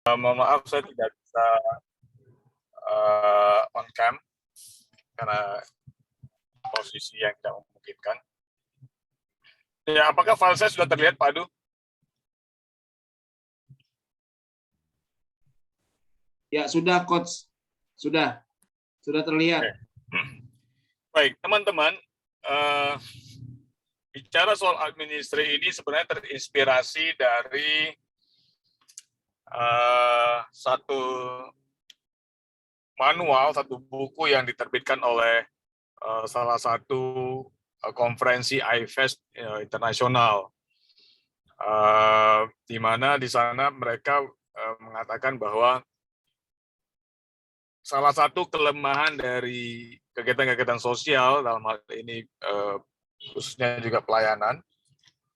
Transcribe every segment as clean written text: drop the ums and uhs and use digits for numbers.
Mohon maaf saya tidak bisa on cam karena posisi yang tidak memungkinkan. Ya, apakah file saya sudah terlihat, Pak Adu? Ya, sudah, Coach. Sudah terlihat. Baik, teman-teman, bicara soal administrasi ini sebenarnya terinspirasi dari satu manual, satu buku yang diterbitkan oleh salah satu konferensi iFest internasional, di mana di sana mereka mengatakan bahwa salah satu kelemahan dari kegiatan-kegiatan sosial dalam hal ini khususnya juga pelayanan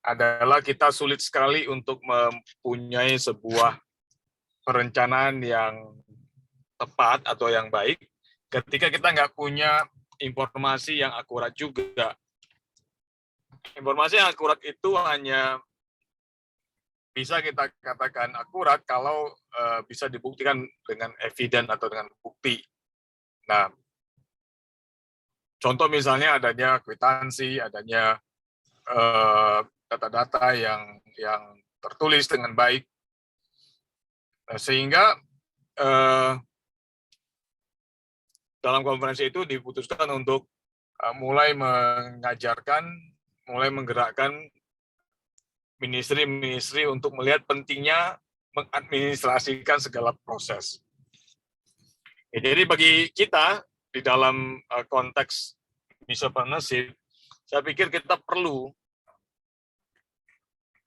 adalah kita sulit sekali untuk mempunyai sebuah perencanaan yang tepat atau yang baik ketika kita nggak punya informasi yang akurat juga. Informasi yang akurat itu hanya bisa kita katakan akurat kalau bisa dibuktikan dengan evidence atau dengan bukti. Nah, contoh misalnya adanya kwitansi, adanya data-data yang tertulis dengan baik, sehingga dalam konferensi itu diputuskan untuk mulai mengajarkan, mulai menggerakkan ministry-ministry untuk melihat pentingnya mengadministrasikan segala proses. Ya, jadi bagi kita di dalam konteks entrepreneurship, saya pikir kita perlu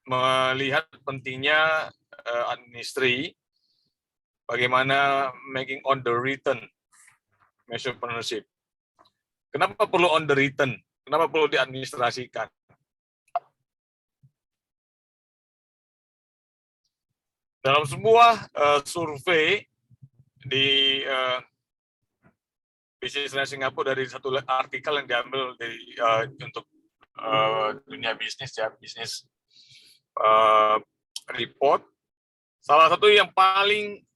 melihat pentingnya administrasi, bagaimana making on the return entrepreneurship. Kenapa perlu on the return? Kenapa perlu diadministrasikan? Dalam sebuah survei di Business Singapura dari satu artikel yang diambil dari untuk dunia bisnis ya, bisnis report, salah satu yang paling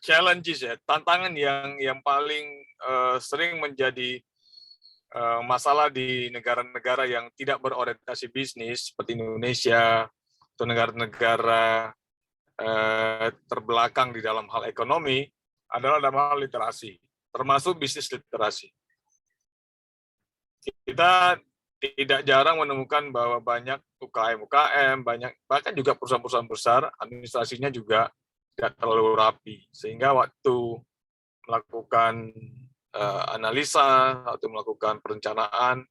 challenges ya, tantangan yang paling sering menjadi masalah di negara-negara yang tidak berorientasi bisnis seperti Indonesia atau negara-negara terbelakang di dalam hal ekonomi adalah dalam hal literasi, termasuk bisnis literasi. Kita tidak jarang menemukan bahwa banyak UKM, bahkan juga perusahaan-perusahaan besar, administrasinya juga tidak terlalu rapi, sehingga waktu melakukan analisa atau melakukan perencanaan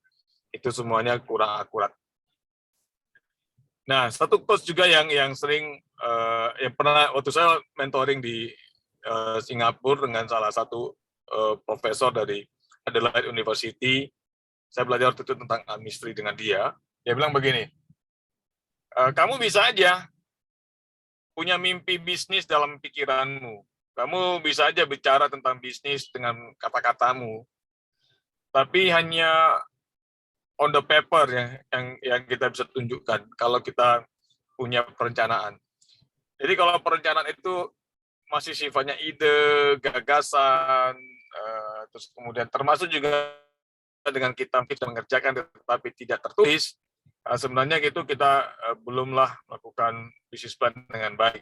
itu semuanya kurang akurat. Nah, satu coach juga yang sering yang pernah waktu saya mentoring di Singapura dengan salah satu profesor dari Adelaide University, saya belajar waktu itu tentang administrasi dengan dia. Dia bilang begini, kamu bisa aja punya mimpi bisnis dalam pikiranmu, kamu bisa aja bicara tentang bisnis dengan kata-katamu, tapi hanya on the paper yang kita bisa tunjukkan kalau kita punya perencanaan. Jadi kalau perencanaan itu masih sifatnya ide, gagasan, terus kemudian termasuk juga dengan kita mengerjakan tetapi tidak tertulis, sebenarnya gitu kita belumlah melakukan bisnis plan dengan baik.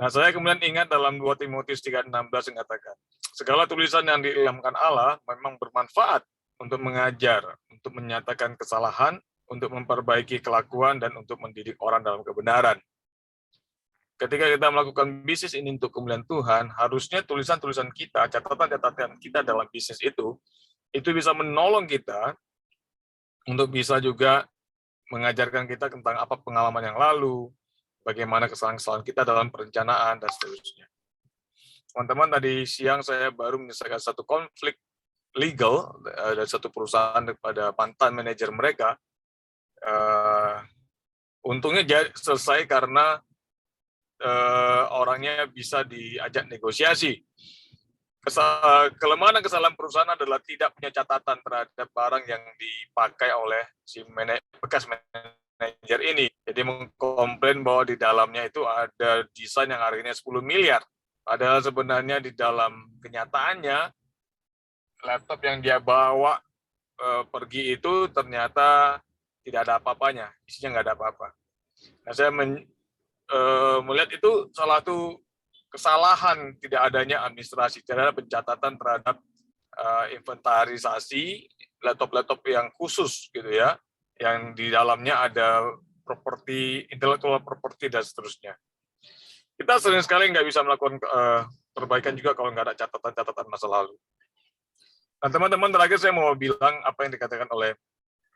Nah, saya kemudian ingat dalam 2 Timotius 3:16 yang katakan, segala tulisan yang diilhamkan Allah memang bermanfaat untuk mengajar, untuk menyatakan kesalahan, untuk memperbaiki kelakuan, dan untuk mendidik orang dalam kebenaran. Ketika kita melakukan bisnis ini untuk kemuliaan Tuhan, harusnya tulisan-tulisan kita, catatan-catatan kita dalam bisnis itu bisa menolong kita untuk bisa juga mengajarkan kita tentang apa pengalaman yang lalu, bagaimana kesalahan-kesalahan kita dalam perencanaan, dan seterusnya. Teman-teman, tadi siang saya baru menyelesaikan satu konflik legal dari satu perusahaan kepada mantan manajer mereka. Untungnya selesai karena orangnya bisa diajak negosiasi. Kelemahan dan kesalahan perusahaan adalah tidak punya catatan terhadap barang yang dipakai oleh si bekas manajer ini. Jadi mengkomplain bahwa di dalamnya itu ada desain yang harganya 10 miliar. Padahal sebenarnya di dalam kenyataannya, laptop yang dia bawa pergi itu ternyata tidak ada apa-apanya, isinya nggak ada apa-apa. Nah, saya melihat itu salah satu kesalahan tidak adanya administrasi, tidak ada pencatatan terhadap inventarisasi laptop-laptop yang khusus gitu ya, yang di dalamnya ada properti, intellectual property dan seterusnya. Kita sering sekali nggak bisa melakukan perbaikan juga kalau nggak ada catatan-catatan masa lalu. Nah, teman-teman, terakhir saya mau bilang apa yang dikatakan oleh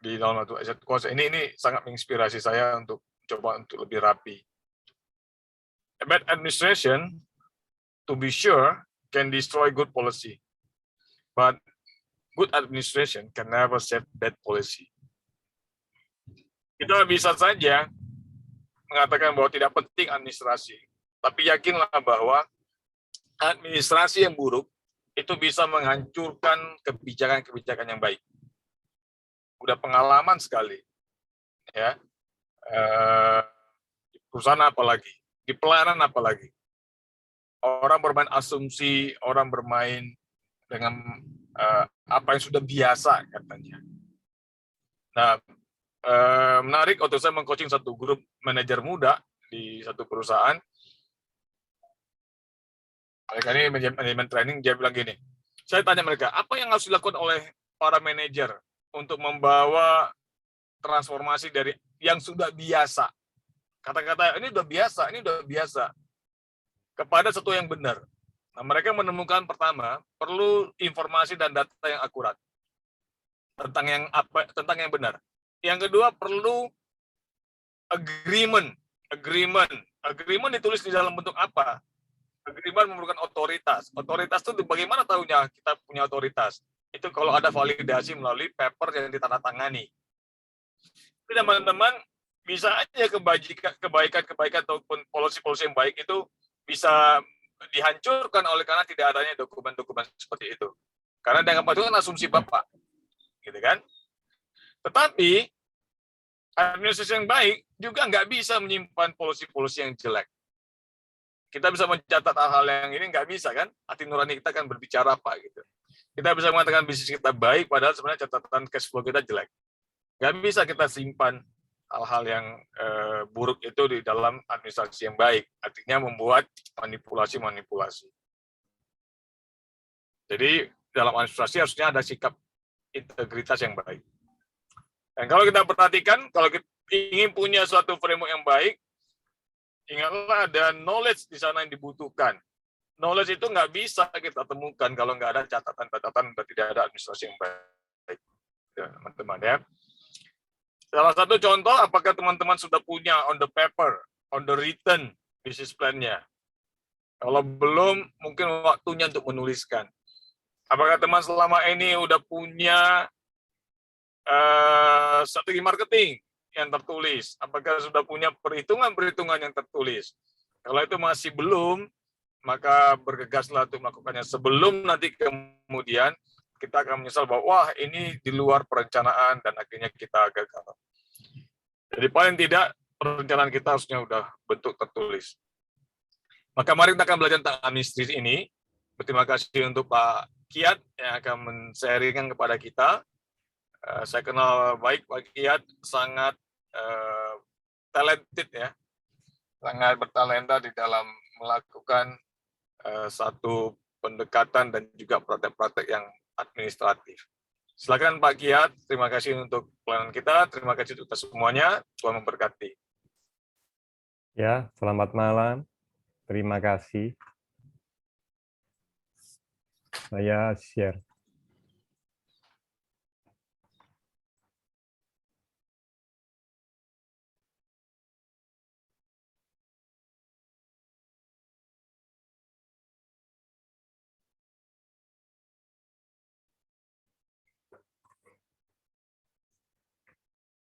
di dalam satu aset kuasa ini sangat menginspirasi saya untuk coba untuk lebih rapi. A bad administration, to be sure, can destroy good policy, but good administration can never save bad policy. Kita bisa saja mengatakan bahwa tidak penting administrasi, tapi yakinlah bahwa administrasi yang buruk itu bisa menghancurkan kebijakan-kebijakan yang baik. Udah pengalaman sekali, ya. Di perusahaan apalagi, di pelayanan apalagi. Orang bermain asumsi, orang bermain dengan apa yang sudah biasa katanya. Nah, menarik waktu saya mengcoaching satu grup manajer muda di satu perusahaan. Mereka ini manajemen training, dia bilang gini, saya tanya mereka, apa yang harus dilakukan oleh para manajer untuk membawa transformasi dari yang sudah biasa, kata-kata ini udah biasa, kepada sesuatu yang benar. Nah, mereka menemukan pertama, perlu informasi dan data yang akurat tentang yang benar. Yang kedua, perlu agreement. Agreement ditulis di dalam bentuk apa? Agreement memerlukan otoritas. Otoritas itu bagaimana tahunya kita punya otoritas? Itu kalau ada validasi melalui paper yang ditandatangani. Jadi teman-teman, bisa aja kebaikan ataupun polisi-polisi yang baik itu bisa dihancurkan oleh karena tidak adanya dokumen-dokumen seperti itu. Karena dianggap itu kan asumsi Bapak. Gitu kan? Tetapi, administrasi yang baik juga nggak bisa menyimpan polisi-polisi yang jelek. Kita bisa mencatat hal-hal yang ini nggak bisa kan? Hati nurani kita kan berbicara apa gitu. Kita bisa mengatakan bisnis kita baik, padahal sebenarnya catatan cash flow kita jelek. Nggak bisa kita simpan hal-hal yang buruk itu di dalam administrasi yang baik. Artinya membuat manipulasi-manipulasi. Jadi dalam administrasi harusnya ada sikap integritas yang baik. Dan kalau kita perhatikan, kalau kita ingin punya suatu framework yang baik, ingatlah ada knowledge di sana yang dibutuhkan. Knowledge itu nggak bisa kita temukan kalau nggak ada catatan-catatan dan tidak ada administrasi yang baik. Ya, teman-teman ya. Salah satu contoh, apakah teman-teman sudah punya on the paper, on the written business plan-nya? Kalau belum, mungkin waktunya untuk menuliskan. Apakah teman selama ini udah punya strategi marketing yang tertulis? Apakah sudah punya perhitungan-perhitungan yang tertulis? Kalau itu masih belum, maka bergegaslah untuk melakukannya sebelum nanti kemudian kita akan menyesal bahwa wah ini di luar perencanaan dan akhirnya kita gagal. Jadi paling tidak perencanaan kita harusnya udah bentuk tertulis. Maka mari kita akan belajar tentang administrasi ini. Berterima kasih untuk Pak Kiat yang akan men-sharingkan kepada kita. Saya kenal baik Pak Kiat, sangat talented ya, sangat bertalenta di dalam melakukan satu pendekatan dan juga praktek-praktek yang administratif. Silakan Pak Kiat, terima kasih untuk pelayanan kita, terima kasih untuk kita semuanya, Tuhan memberkati. Ya, selamat malam, terima kasih. Saya share.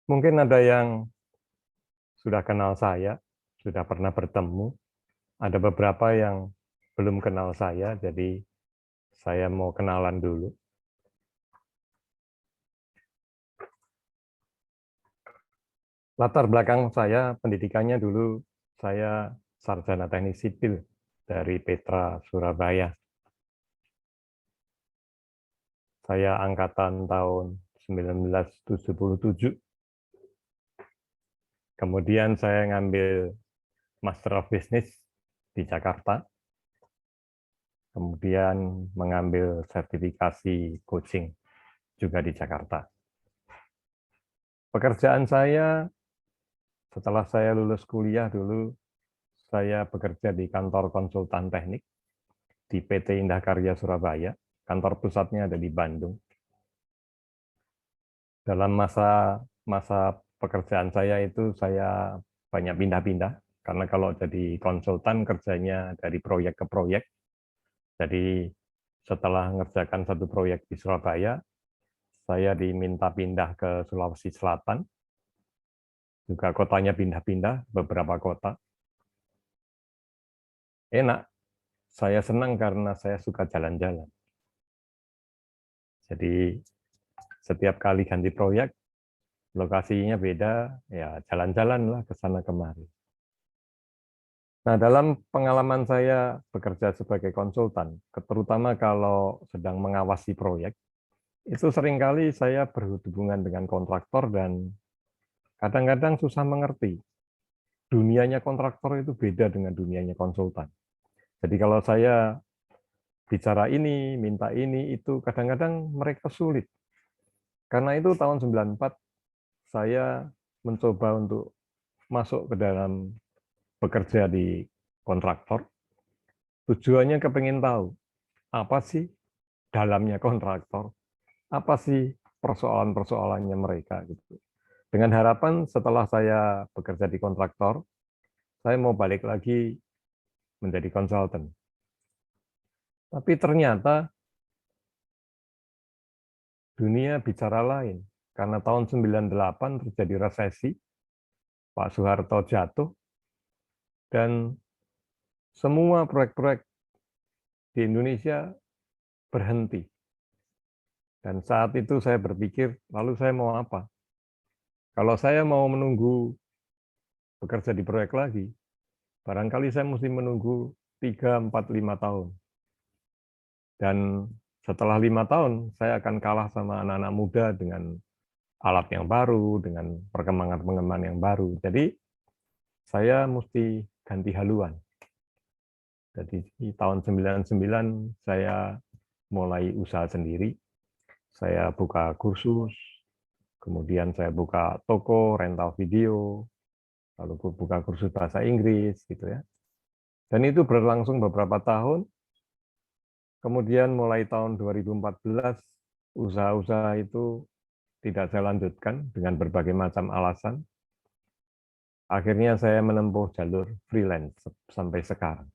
Mungkin ada yang sudah kenal saya, sudah pernah bertemu. Ada beberapa yang belum kenal saya, jadi saya mau kenalan dulu. Latar belakang saya, pendidikannya dulu saya sarjana teknik sipil dari Petra, Surabaya. Saya angkatan tahun 1977. Kemudian saya ngambil Master of Business di Jakarta. Kemudian mengambil sertifikasi coaching juga di Jakarta. Pekerjaan saya setelah saya lulus kuliah dulu, saya bekerja di kantor konsultan teknik di PT Indah Karya Surabaya. Kantor pusatnya ada di Bandung. Dalam masa pekerjaan saya itu saya banyak pindah-pindah, karena kalau jadi konsultan kerjanya dari proyek ke proyek. Jadi setelah mengerjakan satu proyek di Surabaya, saya diminta pindah ke Sulawesi Selatan, juga kotanya pindah-pindah, beberapa kota. Enak, saya senang karena saya suka jalan-jalan. Jadi setiap kali ganti proyek, lokasinya beda, ya jalan-jalan lah ke sana kemari. Nah, dalam pengalaman saya bekerja sebagai konsultan, terutama kalau sedang mengawasi proyek, itu seringkali saya berhubungan dengan kontraktor dan kadang-kadang susah mengerti. Dunianya kontraktor itu beda dengan dunianya konsultan. Jadi kalau saya bicara ini, minta ini, itu kadang-kadang mereka sulit. Karena itu tahun 94 saya mencoba untuk masuk ke dalam bekerja di kontraktor. Tujuannya kepengen tahu, apa sih dalamnya kontraktor, apa sih persoalan-persoalannya mereka. Gitu. Dengan harapan setelah saya bekerja di kontraktor, saya mau balik lagi menjadi konsultan. Tapi ternyata dunia bicara lain. Karena tahun 98 terjadi resesi, Pak Soeharto jatuh, dan semua proyek-proyek di Indonesia berhenti. Dan saat itu saya berpikir, lalu saya mau apa? Kalau saya mau menunggu bekerja di proyek lagi, barangkali saya mesti menunggu 3, 4, 5 tahun. Dan setelah 5 tahun, saya akan kalah sama anak-anak muda dengan alat yang baru, dengan perkembangan-perkembangan yang baru. Jadi, saya mesti ganti haluan. Jadi, di tahun 99, saya mulai usaha sendiri. Saya buka kursus, kemudian saya buka toko, rental video, lalu buka kursus bahasa Inggris, gitu ya. Dan itu berlangsung beberapa tahun. Kemudian mulai tahun 2014, usaha-usaha itu tidak saya lanjutkan dengan berbagai macam alasan. Akhirnya saya menempuh jalur freelance sampai sekarang.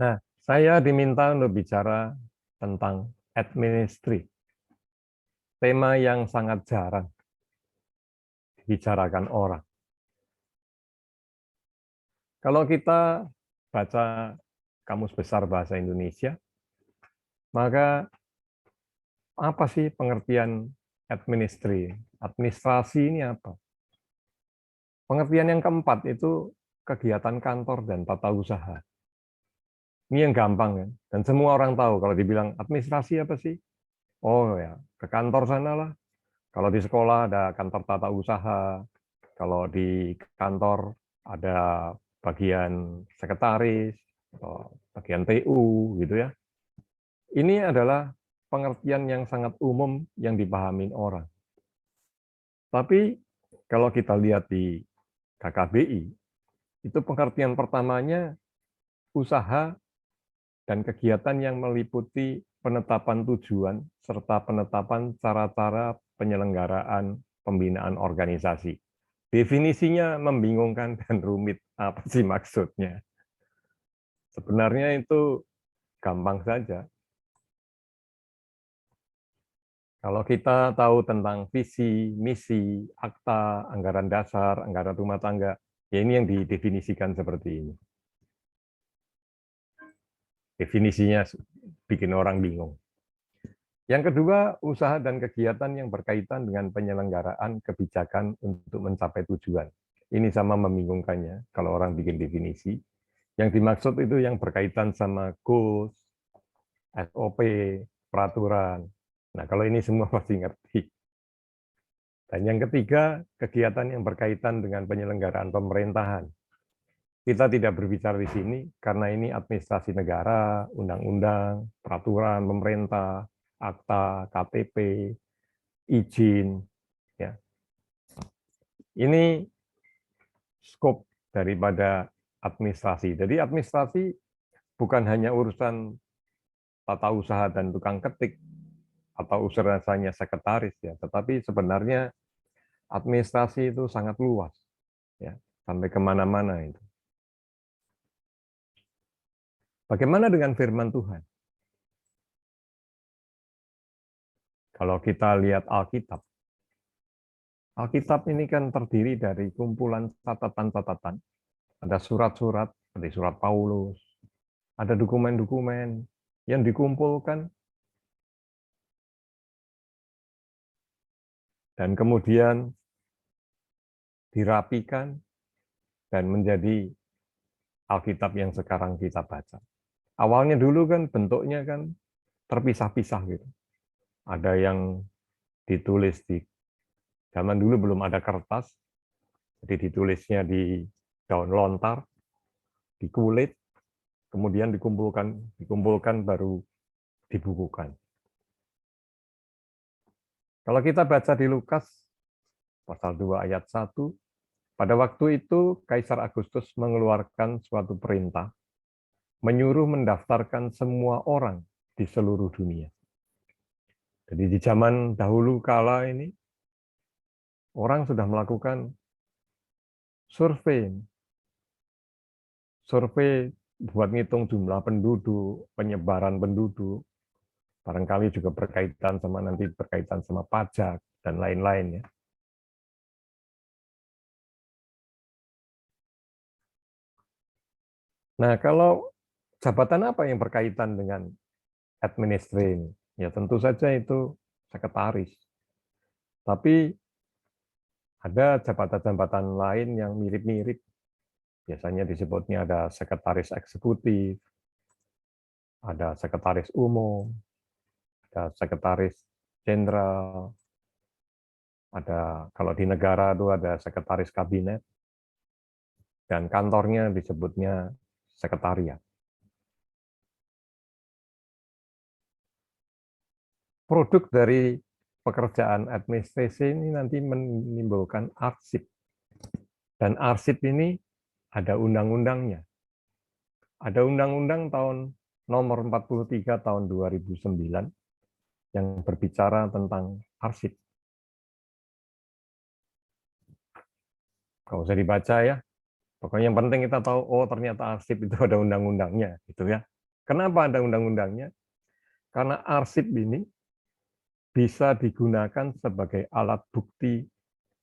Nah, saya diminta untuk bicara tentang administrasi, tema yang sangat jarang dibicarakan orang. Kalau kita baca Kamus Besar Bahasa Indonesia, maka apa sih pengertian administrasi? Administrasi ini apa? Pengertian yang keempat itu kegiatan kantor dan tata usaha. Ini yang gampang kan? Dan semua orang tahu kalau dibilang administrasi apa sih? Oh ya, ke kantor sana lah. Kalau di sekolah ada kantor tata usaha, kalau di kantor ada bagian sekretaris, atau bagian TU, gitu ya. Ini adalah pengertian yang sangat umum yang dipahami orang. Tapi kalau kita lihat di KKBI, itu pengertian pertamanya usaha dan kegiatan yang meliputi penetapan tujuan serta penetapan cara-cara penyelenggaraan pembinaan organisasi. Definisinya membingungkan dan rumit. Apa sih maksudnya? Sebenarnya itu gampang saja. Kalau kita tahu tentang visi, misi, akta, anggaran dasar, anggaran rumah tangga, ya ini yang didefinisikan seperti ini. Definisinya bikin orang bingung. Yang kedua, usaha dan kegiatan yang berkaitan dengan penyelenggaraan kebijakan untuk mencapai tujuan. Ini sama membingungkannya kalau orang bikin definisi. Yang dimaksud itu yang berkaitan sama goals, SOP, peraturan. Nah, kalau ini semua pasti ngerti. Dan yang ketiga, kegiatan yang berkaitan dengan penyelenggaraan pemerintahan. Kita tidak berbicara di sini karena ini administrasi negara, undang-undang, peraturan pemerintah, akta, KTP, izin. Ya. Ini skop daripada administrasi. Jadi administrasi bukan hanya urusan tata usaha dan tukang ketik atau usahanya sekretaris ya, tetapi sebenarnya administrasi itu sangat luas ya, sampai kemana-mana itu. Bagaimana dengan firman Tuhan? Kalau kita lihat Alkitab, Alkitab ini kan terdiri dari kumpulan catatan-catatan, ada surat-surat seperti surat Paulus, ada dokumen-dokumen yang dikumpulkan dan kemudian dirapikan dan menjadi Alkitab yang sekarang kita baca. Awalnya dulu kan bentuknya kan terpisah-pisah gitu. Ada yang ditulis di zaman dulu belum ada kertas, jadi ditulisnya di daun lontar, di kulit, kemudian dikumpulkan baru dibukukan. Kalau kita baca di Lukas pasal 2 ayat 1, pada waktu itu Kaisar Agustus mengeluarkan suatu perintah menyuruh mendaftarkan semua orang di seluruh dunia. Jadi di zaman dahulu kala ini, orang sudah melakukan survei buat ngitung jumlah penduduk, penyebaran penduduk, barangkali juga berkaitan sama pajak dan lain-lain ya. Nah, kalau jabatan apa yang berkaitan dengan administrasi ini? Ya tentu saja itu sekretaris. Tapi ada jabatan-jabatan lain yang mirip-mirip. Biasanya disebutnya ada sekretaris eksekutif, ada sekretaris umum, ada sekretaris jenderal, ada kalau di negara itu ada sekretaris kabinet, dan kantornya disebutnya sekretariat. Produk dari pekerjaan administrasi ini nanti menimbulkan arsip. Dan arsip ini ada undang-undangnya. Ada undang-undang tahun nomor 43 tahun 2009 yang berbicara tentang arsip. Kalau usah dibaca ya. Pokoknya yang penting kita tahu, oh ternyata arsip itu ada undang-undangnya, gitu ya. Kenapa ada undang-undangnya? Karena arsip ini bisa digunakan sebagai alat bukti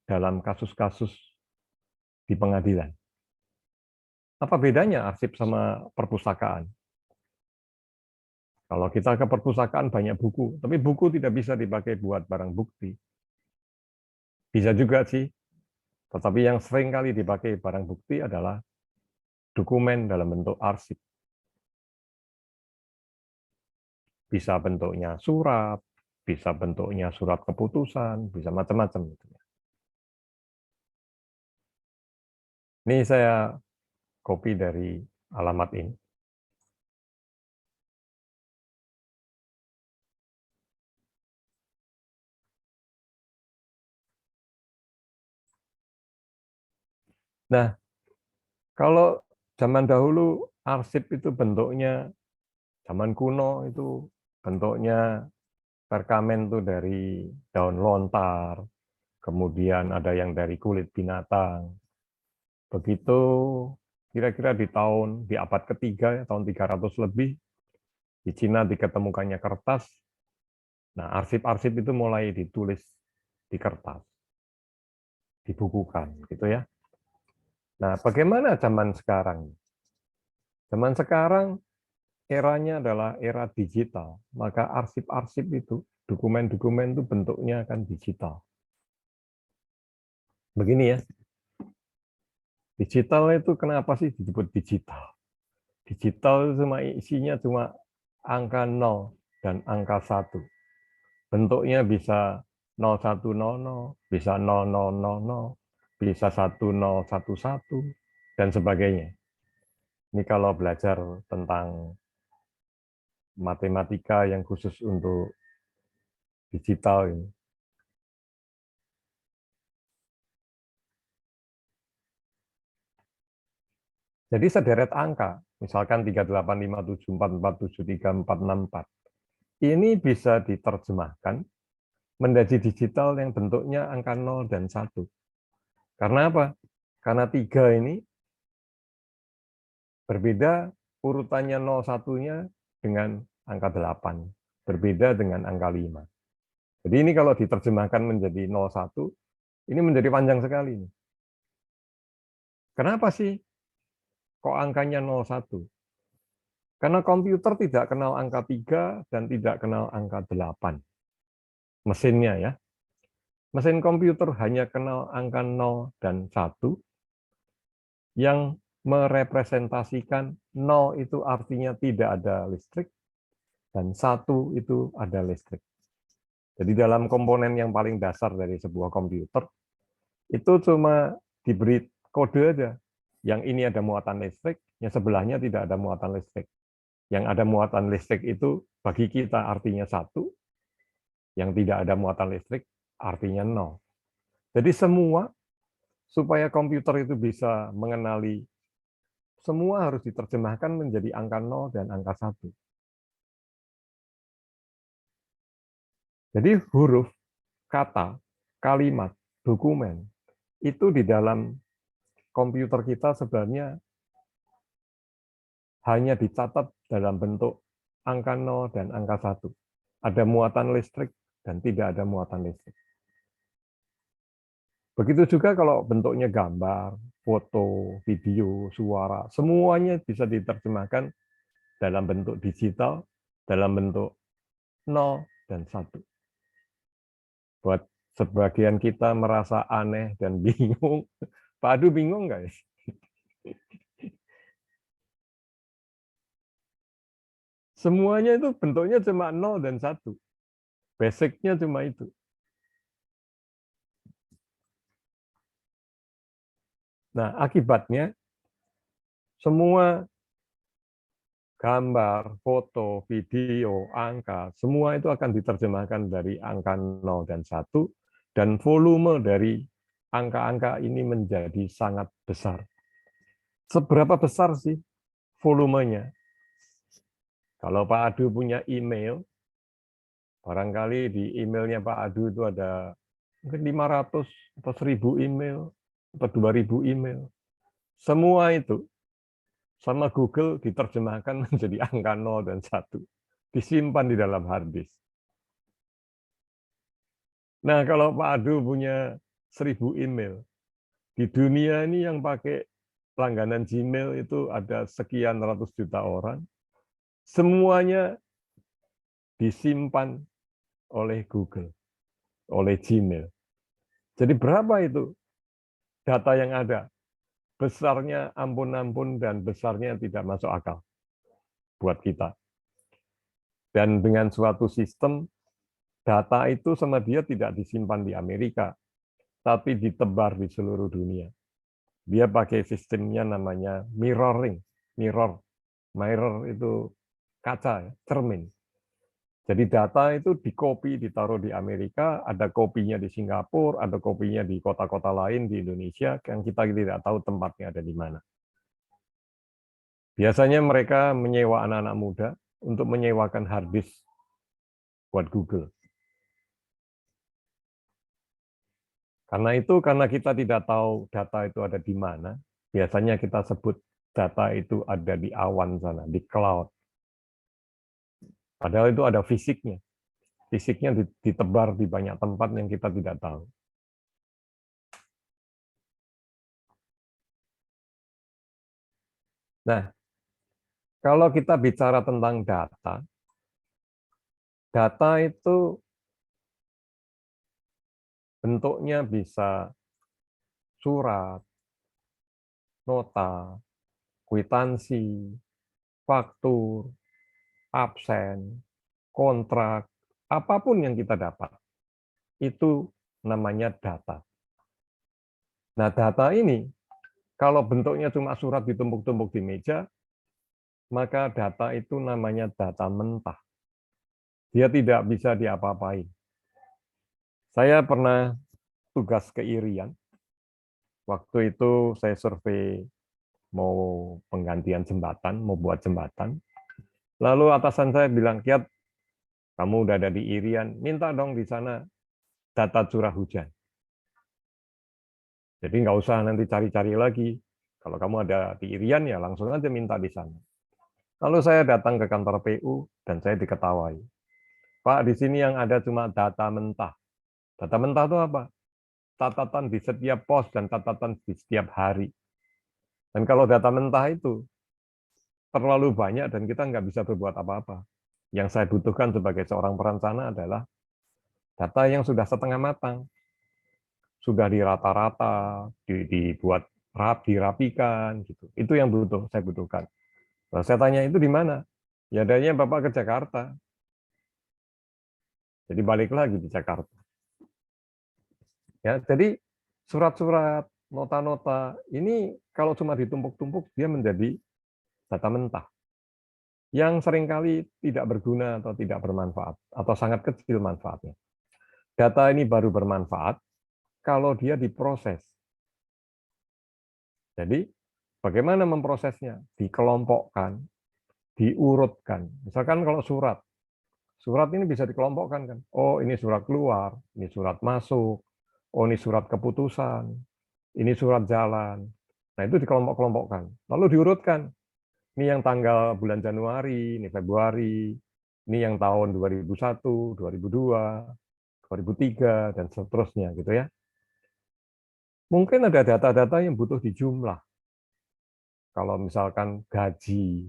dalam kasus-kasus di pengadilan. Apa bedanya arsip sama perpustakaan? Kalau kita ke perpustakaan banyak buku, tapi buku tidak bisa dipakai buat barang bukti. Bisa juga sih, tetapi yang sering kali dipakai barang bukti adalah dokumen dalam bentuk arsip. Bisa bentuknya surat, bisa bentuknya surat keputusan, bisa macam-macam. Ini saya copy dari alamat ini. Nah, kalau zaman dahulu arsip itu bentuknya, zaman kuno itu bentuknya perkamen itu dari daun lontar, kemudian ada yang dari kulit binatang. Begitu kira-kira di abad ketiga, tahun 300 lebih, di Cina diketemukannya kertas. Nah, arsip-arsip itu mulai ditulis di kertas, dibukukan, gitu ya. Nah, bagaimana zaman sekarang? Zaman sekarang eranya adalah era digital, maka arsip-arsip itu dokumen-dokumen itu bentuknya akan digital. Begini ya, digital itu kenapa sih disebut digital? Digital itu isinya cuma angka 0 dan angka 1. Bentuknya bisa 0100, bisa 0000, bisa 1011, dan sebagainya. Ini kalau belajar tentang matematika yang khusus untuk digital ini. Jadi sederet angka, misalkan 385744734464, ini bisa diterjemahkan menjadi digital yang bentuknya angka 0 dan 1. Karena apa? Karena 3 ini berbeda urutannya 01-nya dengan angka 8, berbeda dengan angka 5. Jadi ini kalau diterjemahkan menjadi 01, ini menjadi panjang sekali. Kenapa sih kok angkanya 01? Karena komputer tidak kenal angka 3 dan tidak kenal angka 8. Mesinnya ya. Mesin komputer hanya kenal angka 0 dan 1 yang merepresentasikan 0 itu artinya tidak ada listrik dan 1 itu ada listrik. Jadi dalam komponen yang paling dasar dari sebuah komputer itu cuma diberi kode aja. Yang ini ada muatan listrik, yang sebelahnya tidak ada muatan listrik. Yang ada muatan listrik itu bagi kita artinya 1, yang tidak ada muatan listrik artinya 0. Jadi semua supaya komputer itu bisa mengenali, semua harus diterjemahkan menjadi angka 0 dan angka 1. Jadi huruf, kata, kalimat, dokumen, itu di dalam komputer kita sebenarnya hanya dicatat dalam bentuk angka 0 dan angka 1. Ada muatan listrik dan tidak ada muatan listrik. Begitu juga kalau bentuknya gambar, foto, video, suara, semuanya bisa diterjemahkan dalam bentuk digital, dalam bentuk 0 dan 1. Buat sebagian kita merasa aneh dan bingung, Pak Adu bingung nggak ya? Semuanya itu bentuknya cuma 0 dan 1. Basic-nya cuma itu. Nah, akibatnya semua gambar, foto, video, angka, semua itu akan diterjemahkan dari angka 0 dan 1, dan volume dari angka-angka ini menjadi sangat besar. Seberapa besar sih volumenya? Kalau Pak Adu punya email, barangkali di emailnya Pak Adu itu ada mungkin 500 atau 1000 email, atau 2000 email. Semua itu sama Google diterjemahkan menjadi angka 0 dan 1. Disimpan di dalam hard disk. Nah, kalau Pak Adu punya 1000 email, di dunia ini yang pakai langganan Gmail itu ada sekian ratus juta orang, semuanya disimpan oleh Google, oleh Gmail. Jadi berapa itu data yang ada? Besarnya ampun-ampun dan besarnya tidak masuk akal buat kita. Dan dengan suatu sistem, data itu sama dia tidak disimpan di Amerika, tapi ditebar di seluruh dunia. Dia pakai sistemnya namanya mirroring. Mirror itu kaca, cermin. Jadi data itu dikopi, ditaruh di Amerika, ada kopinya di Singapura, ada kopinya di kota-kota lain di Indonesia, yang kita tidak tahu tempatnya ada di mana. Biasanya mereka menyewa anak-anak muda untuk menyewakan hard disk buat Google. Karena kita tidak tahu data itu ada di mana, biasanya kita sebut data itu ada di awan sana, di cloud. Padahal itu ada fisiknya. Fisiknya ditebar di banyak tempat yang kita tidak tahu. Nah, kalau kita bicara tentang data, data itu bentuknya bisa surat, nota, kwitansi, faktur, absen, kontrak, apapun yang kita dapat, itu namanya data. Nah, data ini, kalau bentuknya cuma surat ditumpuk-tumpuk di meja, maka data itu namanya data mentah. Dia tidak bisa diapa-apain. Saya pernah tugas ke Irian. Waktu itu saya survei mau penggantian jembatan, mau buat jembatan. Lalu atasan saya bilang, Kiat, kamu udah ada di Irian, minta dong di sana data curah hujan. Jadi nggak usah nanti cari-cari lagi. Kalau kamu ada di Irian, ya langsung aja minta di sana. Lalu saya datang ke kantor PU, dan saya diketawai. Pak, di sini yang ada cuma data mentah. Data mentah itu apa? Catatan di setiap pos dan catatan di setiap hari. Dan kalau data mentah itu terlalu banyak dan kita nggak bisa berbuat apa-apa. Yang saya butuhkan sebagai seorang perencana adalah data yang sudah setengah matang, sudah dirata-rata, dibuat dirapikan, gitu. Itu yang saya butuhkan. Nah, saya tanya itu di mana? Ya adanya Bapak ke Jakarta. Jadi balik lagi di Jakarta. Ya, jadi surat-surat, nota-nota ini kalau cuma ditumpuk-tumpuk dia menjadi data mentah yang seringkali tidak berguna atau tidak bermanfaat atau sangat kecil manfaatnya. Data ini baru bermanfaat kalau dia diproses. Jadi bagaimana memprosesnya? Dikelompokkan, diurutkan. Misalkan kalau surat ini bisa dikelompokkan kan. Oh, ini surat keluar, ini surat masuk, oh ini surat keputusan, ini surat jalan. Nah, itu dikelompok-kelompokkan. Lalu diurutkan. Ini yang tanggal bulan Januari, ini Februari, ini yang tahun 2001, 2002, 2003, dan seterusnya gitu ya. Mungkin ada data-data yang butuh dijumlah. Kalau misalkan gaji,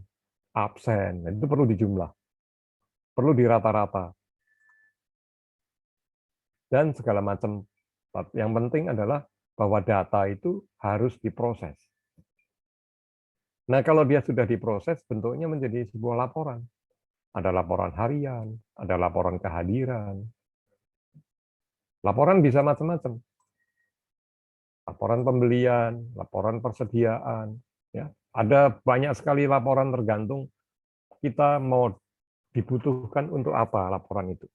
absen, itu perlu dijumlah. Perlu dirata-rata. Dan segala macam. Yang penting adalah bahwa data itu harus diproses. Nah, kalau dia sudah diproses, bentuknya menjadi sebuah laporan. Ada laporan harian, ada laporan kehadiran. Laporan bisa macam-macam. Laporan pembelian, laporan persediaan. Ya. Ada banyak sekali laporan tergantung kita mau dibutuhkan untuk apa laporan itu.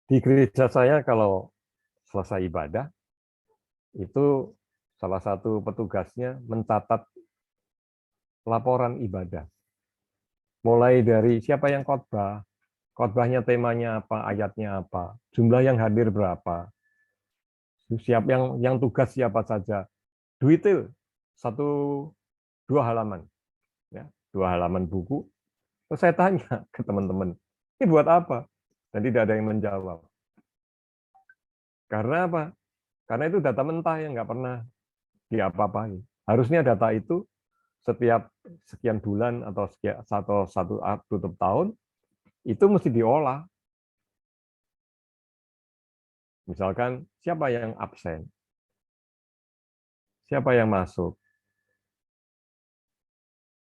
Di gereja saya kalau selesai ibadah, itu salah satu petugasnya mencatat laporan ibadah. Mulai dari siapa yang khotbah, khotbahnya temanya apa, ayatnya apa, jumlah yang hadir berapa, yang tugas siapa saja, detail 1-2 halaman, ya 2 halaman buku. Terus saya tanya ke teman-teman, ini buat apa? Dan tidak ada yang menjawab. Karena apa? Karena itu data mentah yang nggak pernah diapa-apain. Harusnya data itu setiap sekian bulan atau satu tutup tahun itu mesti diolah. Misalkan siapa yang absen, siapa yang masuk,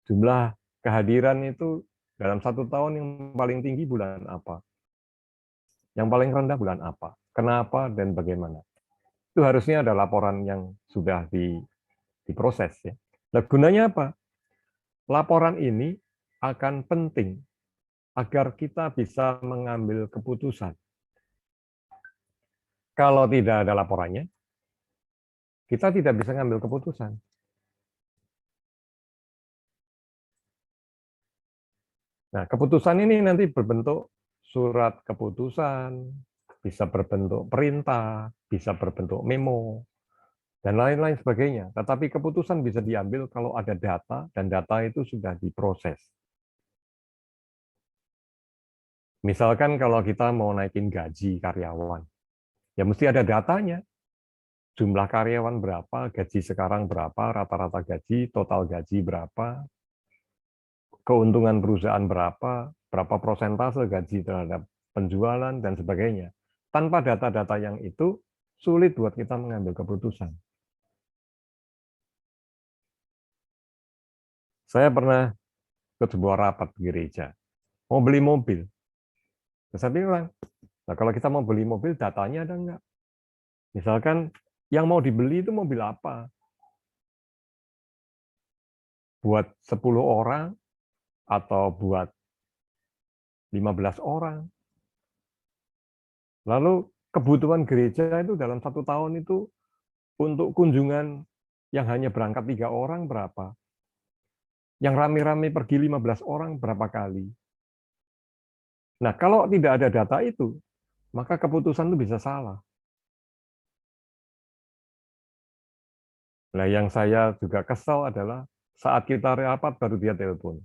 jumlah kehadiran itu dalam 1 tahun yang paling tinggi bulan apa, yang paling rendah bulan apa, kenapa dan bagaimana. Itu harusnya ada laporan yang sudah diproses ya. Nah, gunanya apa? Laporan ini akan penting agar kita bisa mengambil keputusan. Kalau tidak ada laporannya, kita tidak bisa mengambil keputusan. Nah, keputusan ini nanti berbentuk surat keputusan, bisa berbentuk perintah, bisa berbentuk memo, dan lain-lain sebagainya. Tetapi keputusan bisa diambil kalau ada data, dan data itu sudah diproses. Misalkan kalau kita mau naikin gaji karyawan, ya mesti ada datanya. Jumlah karyawan berapa, gaji sekarang berapa, rata-rata gaji, total gaji berapa, keuntungan perusahaan berapa persentase gaji terhadap penjualan, dan sebagainya. tanpa data-data yang itu, sulit buat kita mengambil keputusan. Saya pernah ke sebuah rapat gereja, mau beli mobil. Terus saya bilang, nah kalau kita mau beli mobil, datanya ada enggak? Misalkan yang mau dibeli itu mobil apa? Buat 10 orang atau buat 15 orang. Lalu kebutuhan gereja itu dalam 1 tahun itu untuk kunjungan yang hanya berangkat 3 orang berapa? Yang rame-rame pergi 15 orang berapa kali? Nah, kalau tidak ada data itu, maka keputusan itu bisa salah. Nah, yang saya juga kesal adalah saat kita rapat baru dia telepon.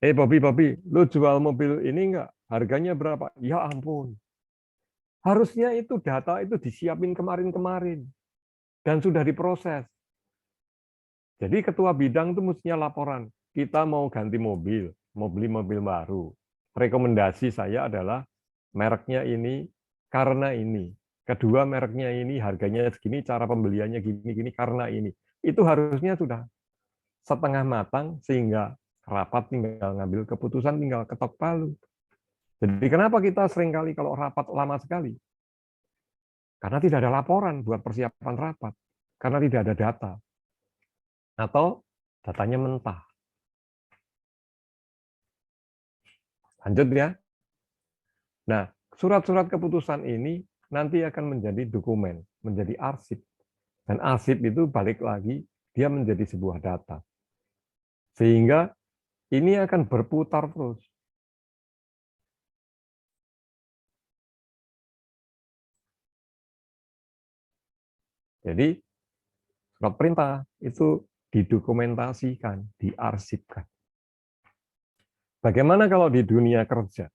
Bobby, lu jual mobil ini enggak? Harganya berapa? Ya ampun. Harusnya itu data itu disiapin kemarin-kemarin dan sudah diproses. Jadi ketua bidang itu mestinya laporan. Kita mau ganti mobil, mau beli mobil baru. Rekomendasi saya adalah mereknya ini karena ini. Kedua, mereknya ini harganya segini, cara pembeliannya gini-gini karena ini. Itu harusnya sudah setengah matang sehingga rapat tinggal ngambil keputusan, tinggal ketok palu. Jadi kenapa kita seringkali kalau rapat lama sekali? Karena tidak ada laporan buat persiapan rapat. Karena tidak ada data. Atau datanya mentah. Lanjut ya. Nah, surat-surat keputusan ini nanti akan menjadi dokumen, menjadi arsip. Dan arsip itu balik lagi, dia menjadi sebuah data. Sehingga ini akan berputar terus. Jadi, surat perintah itu didokumentasikan, diarsipkan. Bagaimana kalau di dunia kerja?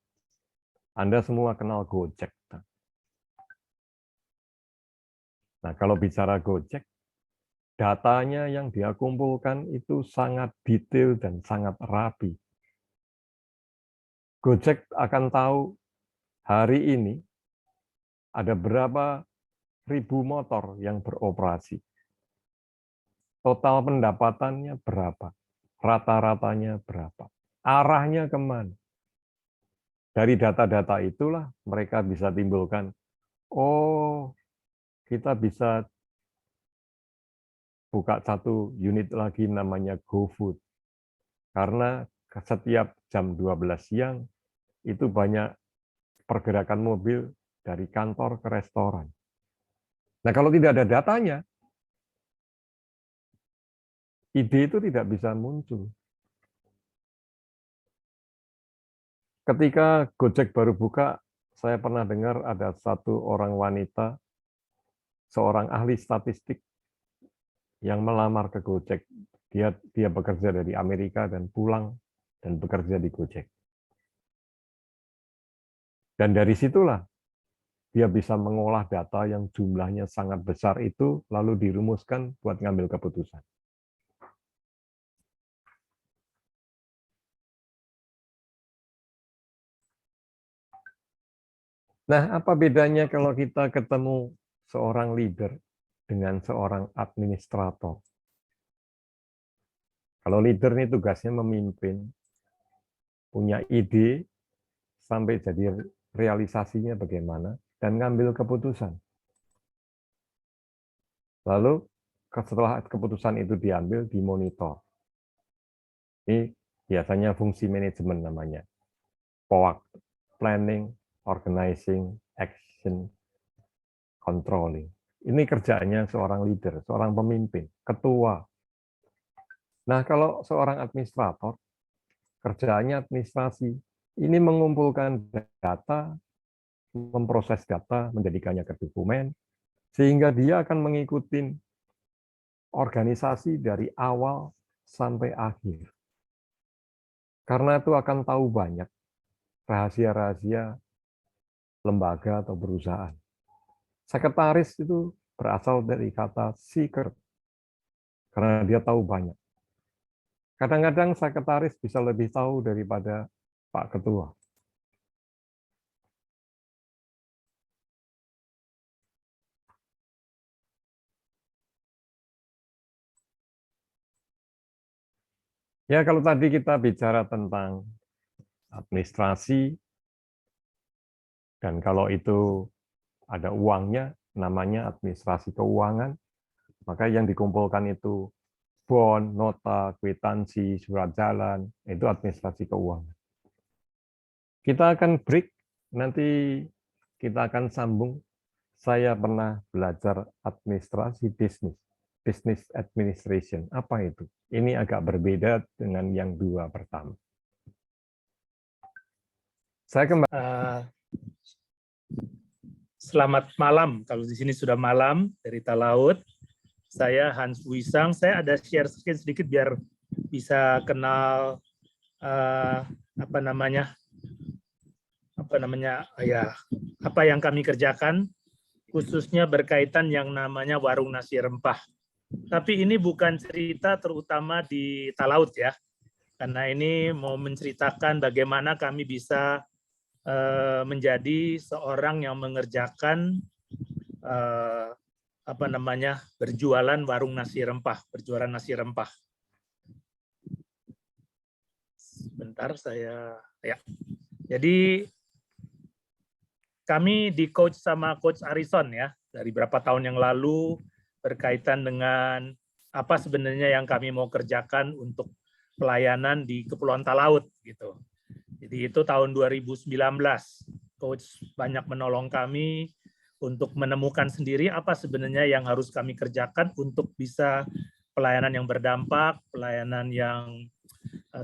Anda semua kenal Gojek. Nah, kalau bicara Gojek, datanya yang dia kumpulkan itu sangat detail dan sangat rapi. Gojek akan tahu hari ini ada berapa ribu motor yang beroperasi. Total pendapatannya berapa? Rata-ratanya berapa? Arahnya kemana? Dari data-data itulah mereka bisa timbulkan, oh, kita bisa buka satu unit lagi namanya GoFood. Karena setiap jam 12 siang itu banyak pergerakan mobil dari kantor ke restoran. Nah, kalau tidak ada datanya, ide itu tidak bisa muncul. Ketika Gojek baru buka, saya pernah dengar ada satu orang wanita, seorang ahli statistik yang melamar ke Gojek. Dia bekerja dari Amerika dan pulang dan bekerja di Gojek. Dan dari situlah dia bisa mengolah data yang jumlahnya sangat besar itu, lalu dirumuskan buat ngambil keputusan. Nah, apa bedanya kalau kita ketemu seorang leader dengan seorang administrator? Kalau leader ini tugasnya memimpin, punya ide, sampai jadi realisasinya bagaimana, dan ngambil keputusan. Lalu setelah keputusan itu diambil, dimonitor. Ini biasanya fungsi manajemen namanya. POAK, Planning, Organizing, Action, Controlling. Ini kerjanya seorang leader, seorang pemimpin, ketua. Nah, kalau seorang administrator, kerjaannya administrasi. Ini mengumpulkan data, memproses data, menjadikannya ke dokumen, sehingga dia akan mengikuti organisasi dari awal sampai akhir. Karena itu akan tahu banyak rahasia-rahasia lembaga atau perusahaan. Sekretaris itu berasal dari kata secret, karena dia tahu banyak. Kadang-kadang sekretaris bisa lebih tahu daripada Pak Ketua. Ya, kalau tadi kita bicara tentang administrasi, dan kalau itu ada uangnya, namanya administrasi keuangan, maka yang dikumpulkan itu bond, nota, kwitansi, surat jalan, itu administrasi keuangan. Kita akan break, nanti kita akan sambung. Saya pernah belajar administrasi bisnis, business administration. Apa itu? Ini agak berbeda dengan yang dua pertama. Saya kembali. Selamat malam, kalau di sini sudah malam dari Talaut. Saya Hans Wisang, saya ada share screen sedikit biar bisa kenal apa yang kami kerjakan, khususnya berkaitan yang namanya warung nasi rempah. Tapi ini bukan cerita terutama di Talaut ya, karena ini mau menceritakan bagaimana kami bisa menjadi seorang yang mengerjakan berjualan warung nasi rempah, berjualan nasi rempah. Sebentar saya ya. Jadi kami di coach sama Coach Arison ya dari berapa tahun yang lalu berkaitan dengan apa sebenarnya yang kami mau kerjakan untuk pelayanan di Kepulauan Talaut gitu. Jadi itu tahun 2019, Coach banyak menolong kami untuk menemukan sendiri apa sebenarnya yang harus kami kerjakan untuk bisa pelayanan yang berdampak, pelayanan yang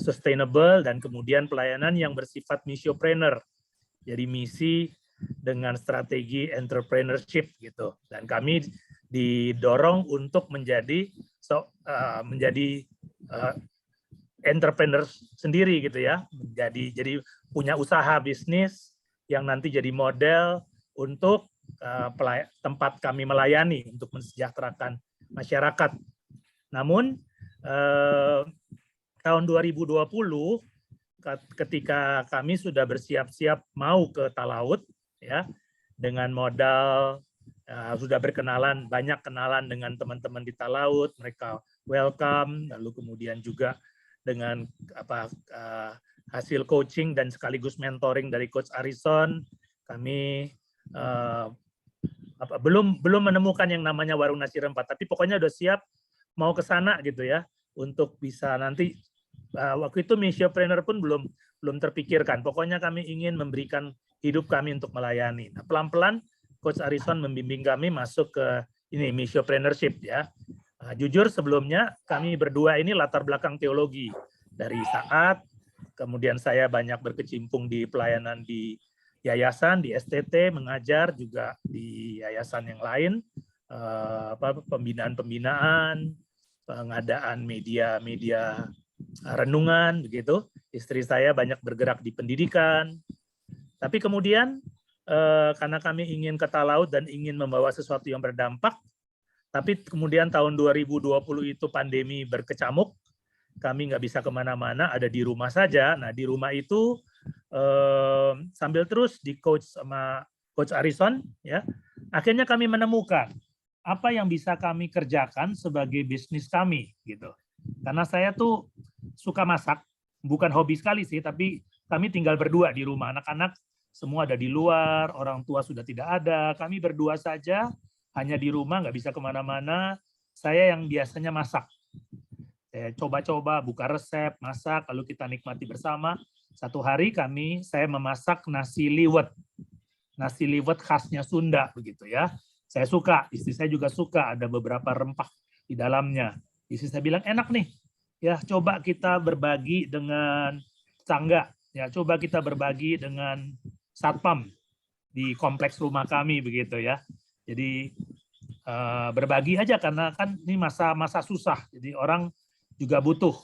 sustainable, dan kemudian pelayanan yang bersifat missiopreneur. Jadi misi dengan strategi entrepreneurship gitu. Dan kami didorong untuk menjadi entrepreneur sendiri gitu ya, jadi punya usaha bisnis yang nanti jadi model untuk tempat kami melayani untuk mensejahterakan masyarakat. Namun tahun 2020 ketika kami sudah bersiap-siap mau ke Talaut ya, dengan modal sudah banyak kenalan dengan teman-teman di Talaut, mereka welcome, lalu kemudian juga dengan hasil coaching dan sekaligus mentoring dari Coach Arison, kami belum menemukan yang namanya warung nasi rempah, tapi pokoknya udah siap mau ke sana gitu ya, untuk bisa nanti waktu itu missiopreneur pun belum terpikirkan. Pokoknya kami ingin memberikan hidup kami untuk melayani. Nah, pelan-pelan Coach Arison membimbing kami masuk ke ini missiopreneurship ya. Jujur sebelumnya kami berdua ini latar belakang teologi dari saat, kemudian saya banyak berkecimpung di pelayanan di yayasan, di STT, mengajar juga di yayasan yang lain, pembinaan-pembinaan, pengadaan media renungan begitu. Istri saya banyak bergerak di pendidikan. Tapi kemudian karena kami ingin ke Talaut dan ingin membawa sesuatu yang berdampak, tapi kemudian tahun 2020 itu pandemi berkecamuk, kami nggak bisa kemana-mana, ada di rumah saja. Nah di rumah itu sambil terus di coach sama Coach Arison, ya, akhirnya kami menemukan apa yang bisa kami kerjakan sebagai bisnis kami, gitu. Karena saya tuh suka masak, bukan hobi sekali sih, tapi kami tinggal berdua di rumah, anak-anak semua ada di luar, orang tua sudah tidak ada, kami berdua saja, hanya di rumah, nggak bisa kemana-mana. Saya yang biasanya masak. Saya coba-coba buka resep, masak, lalu kita nikmati bersama. Satu hari saya memasak nasi liwet. Nasi liwet khasnya Sunda, begitu ya. Saya suka, istri saya juga suka, ada beberapa rempah di dalamnya. Istri saya bilang, enak nih, ya coba kita berbagi dengan tetangga, ya coba kita berbagi dengan satpam di kompleks rumah kami, begitu ya. Jadi berbagi aja karena kan ini masa susah, jadi orang juga butuh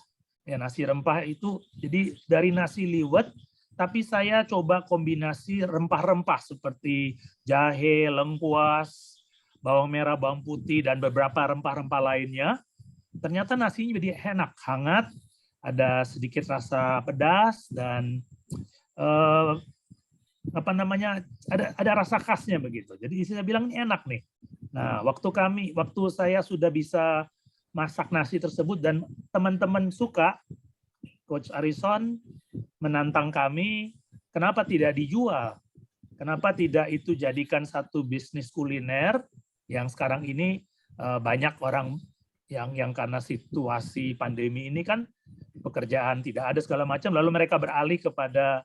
ya nasi rempah itu. Jadi dari nasi liwet, tapi saya coba kombinasi rempah-rempah seperti jahe, lengkuas, bawang merah, bawang putih, dan beberapa rempah-rempah lainnya. Ternyata nasinya jadi enak, hangat, ada sedikit rasa pedas dan ada rasa khasnya begitu. Jadi saya bilang ini enak nih. Nah, waktu saya sudah bisa masak nasi tersebut dan teman-teman suka, Coach Arison menantang kami, kenapa tidak dijual? Kenapa tidak itu jadikan satu bisnis kuliner yang sekarang ini banyak orang yang karena situasi pandemi ini kan pekerjaan tidak ada segala macam, lalu mereka beralih kepada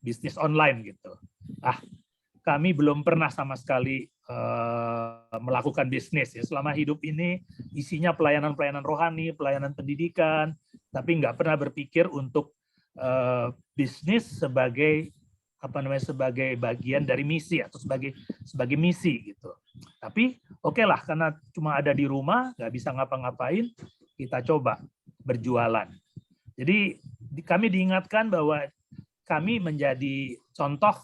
bisnis online gitu. Kami belum pernah sama sekali melakukan bisnis ya. Selama hidup ini isinya pelayanan-pelayanan rohani, pelayanan pendidikan, tapi nggak pernah berpikir untuk bisnis sebagai sebagai bagian dari misi atau sebagai misi gitu. Tapi oke lah, karena cuma ada di rumah, nggak bisa ngapa-ngapain, kita coba berjualan. Jadi kami diingatkan bahwa kami menjadi contoh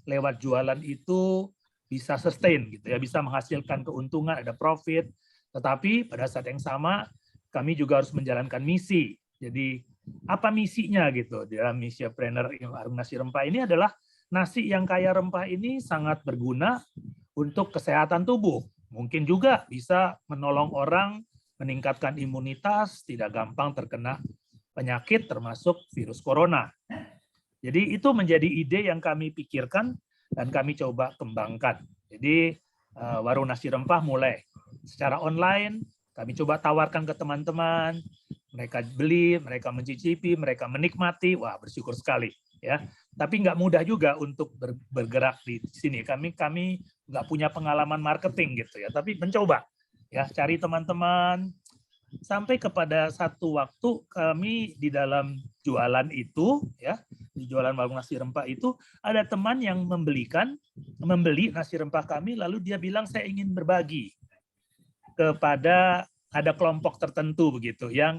lewat jualan itu bisa sustain gitu ya, bisa menghasilkan keuntungan, ada profit. Tetapi pada saat yang sama kami juga harus menjalankan misi. Jadi apa misinya gitu dalam Misiapreneur Warung Nasi Rempah ini adalah nasi yang kaya rempah ini sangat berguna untuk kesehatan tubuh. Mungkin juga bisa menolong orang meningkatkan imunitas, tidak gampang terkena penyakit termasuk virus corona. Jadi itu menjadi ide yang kami pikirkan dan kami coba kembangkan. Jadi Warung Nasi Rempah mulai secara online, kami coba tawarkan ke teman-teman, mereka beli, mereka mencicipi, mereka menikmati, wah bersyukur sekali ya. Tapi nggak mudah juga untuk bergerak di sini. Kami nggak punya pengalaman marketing gitu ya, tapi mencoba ya, cari teman-teman sampai kepada satu waktu kami di dalam jualan itu ya, di jualan warung nasi rempah itu ada teman yang membeli nasi rempah kami, lalu dia bilang saya ingin berbagi kepada ada kelompok tertentu begitu yang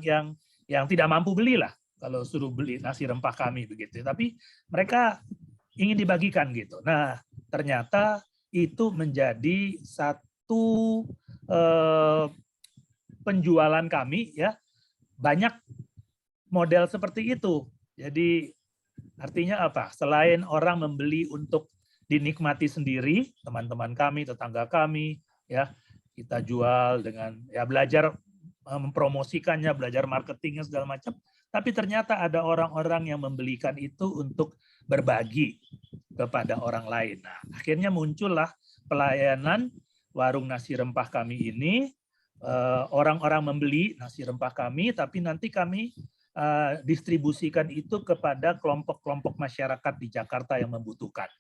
tidak mampu belilah kalau suruh beli nasi rempah kami begitu, tapi mereka ingin dibagikan gitu. Nah ternyata itu menjadi satu penjualan kami ya, banyak model seperti itu. Jadi artinya apa? Selain orang membeli untuk dinikmati sendiri, teman-teman kami, tetangga kami ya, kita jual dengan ya belajar mempromosikannya, belajar marketingnya segala macam, tapi ternyata ada orang-orang yang membelikan itu untuk berbagi kepada orang lain. Nah, akhirnya muncullah pelayanan warung nasi rempah kami ini. Orang-orang membeli nasi rempah kami, tapi nanti kami distribusikan itu kepada kelompok-kelompok masyarakat di Jakarta yang membutuhkan.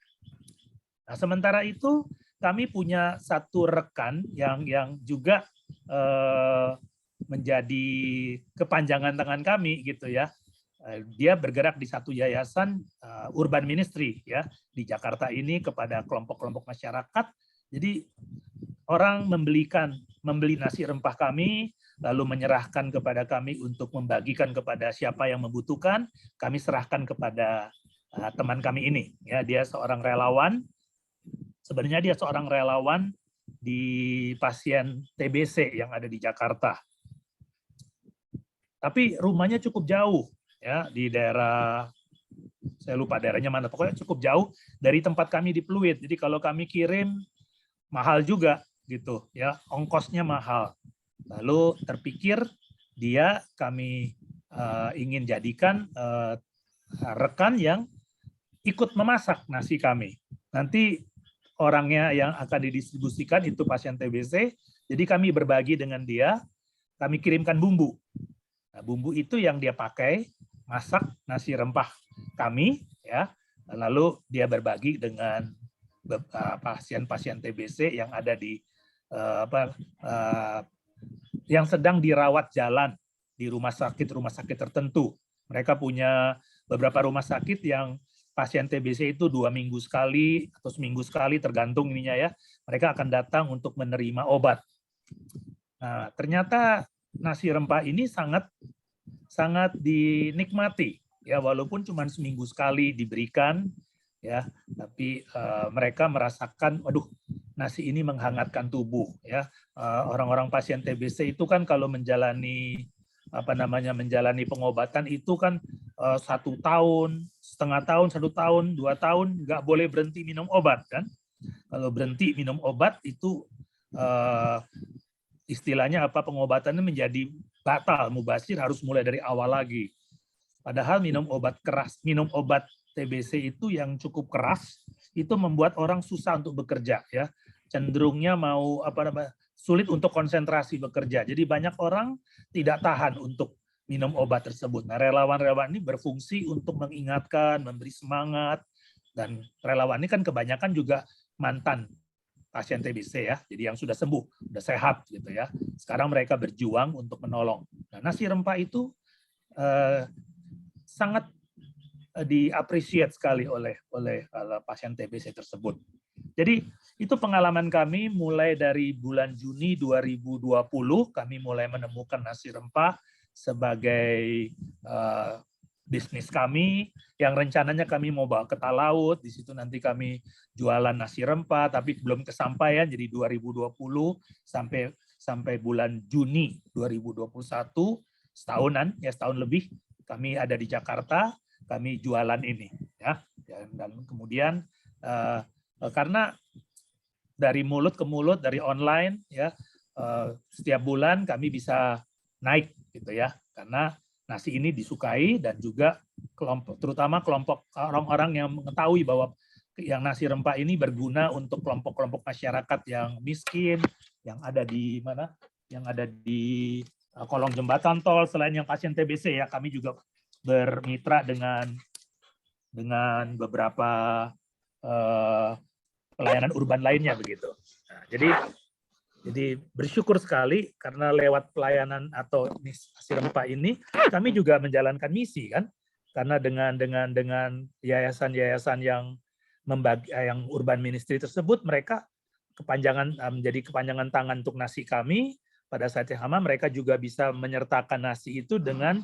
Nah, sementara itu kami punya satu rekan yang juga menjadi kepanjangan tangan kami gitu ya. Dia bergerak di satu yayasan urban ministry ya di Jakarta ini kepada kelompok-kelompok masyarakat. Jadi orang membeli nasi rempah kami, lalu menyerahkan kepada kami untuk membagikan kepada siapa yang membutuhkan. Kami serahkan kepada teman kami ini. Ya, dia seorang relawan. Sebenarnya dia seorang relawan di pasien TBC yang ada di Jakarta. Tapi rumahnya cukup jauh, ya di daerah, saya lupa daerahnya mana. Pokoknya cukup jauh dari tempat kami di Pluit. Jadi kalau kami kirim mahal juga, gitu ya, ongkosnya mahal. Lalu terpikir kami ingin jadikan rekan yang ikut memasak nasi kami. Nanti orangnya yang akan didistribusikan itu pasien TBC, jadi kami berbagi dengan dia, kami kirimkan bumbu. Nah, bumbu itu yang dia pakai masak nasi rempah kami, ya. Lalu dia berbagi dengan pasien-pasien TBC yang ada di yang sedang dirawat jalan di rumah sakit tertentu. Mereka punya beberapa rumah sakit yang pasien TBC itu 2 minggu sekali atau seminggu sekali tergantung ininya ya. Mereka akan datang untuk menerima obat. Nah, ternyata nasi rempah ini sangat dinikmati ya, walaupun cuma seminggu sekali diberikan ya, tapi mereka merasakan, waduh, nasi ini menghangatkan tubuh ya. Orang-orang pasien TBC itu kan kalau menjalani menjalani pengobatan itu kan 1 tahun, setengah tahun, 1 tahun, 2 tahun nggak boleh berhenti minum obat kan. Kalau berhenti minum obat itu istilahnya pengobatannya menjadi batal, mubasir, harus mulai dari awal lagi. Padahal minum obat keras, minum obat TBC itu yang cukup keras itu membuat orang susah untuk bekerja, ya. Cenderungnya mau sulit untuk konsentrasi bekerja. Jadi banyak orang tidak tahan untuk minum obat tersebut. Nah, relawan-relawan ini berfungsi untuk mengingatkan, memberi semangat, dan relawan ini kan kebanyakan juga mantan pasien TBC, ya. Jadi yang sudah sembuh, sudah sehat gitu ya. Sekarang mereka berjuang untuk menolong. Nah, nasi rempah itu sangat diapresiasi sekali oleh pasien TBC tersebut. Jadi itu pengalaman kami mulai dari bulan Juni 2020 kami mulai menemukan nasi rempah sebagai bisnis kami yang rencananya kami mau bawa ke Talaut. Di situ nanti kami jualan nasi rempah, tapi belum kesampaian. Jadi 2020 sampai bulan Juni 2021 setahunan, ya setahun lebih kami ada di Jakarta, kami jualan ini, ya. Dan kemudian karena dari mulut ke mulut, dari online, ya, setiap bulan kami bisa naik, gitu ya, karena nasi ini disukai dan juga terutama kelompok orang-orang yang mengetahui bahwa yang nasi rempah ini berguna untuk kelompok-kelompok masyarakat yang miskin, yang ada di mana, yang ada di kolong jembatan tol. Selain yang pasien TBC, ya, kami juga bermitra dengan beberapa pelayanan urban lainnya begitu. Nah, jadi bersyukur sekali karena lewat pelayanan atau nasi rempah ini kami juga menjalankan misi, kan, karena dengan yayasan-yayasan yang yang urban ministry tersebut, mereka menjadi kepanjangan tangan untuk nasi kami. Pada saat yang sama mereka juga bisa menyertakan nasi itu dengan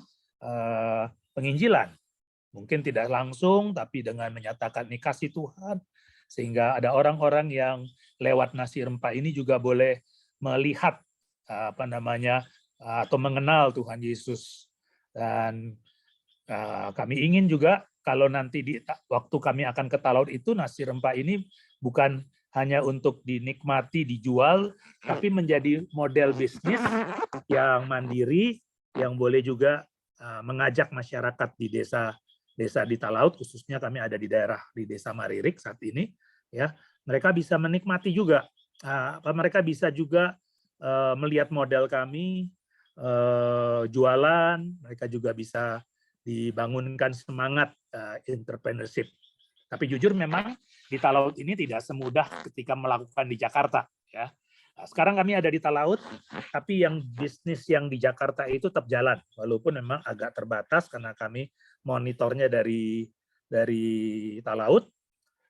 penginjilan. Mungkin tidak langsung, tapi dengan menyatakan ini kasih Tuhan, sehingga ada orang-orang yang lewat nasi rempah ini juga boleh melihat atau mengenal Tuhan Yesus. Dan kami ingin juga kalau nanti waktu kami akan ke Talaut itu, nasi rempah ini bukan hanya untuk dinikmati, dijual, tapi menjadi model bisnis yang mandiri, yang boleh juga mengajak masyarakat di desa di Talaut, khususnya kami ada di desa Maririk saat ini, ya, mereka bisa menikmati juga, mereka bisa juga melihat model kami jualan, mereka juga bisa dibangunkan semangat entrepreneurship. Tapi jujur memang di Talaut ini tidak semudah ketika melakukan di Jakarta, ya. Sekarang kami ada di Talaut, tapi yang bisnis yang di Jakarta itu tetap jalan, walaupun memang agak terbatas karena kami monitornya dari Talaut.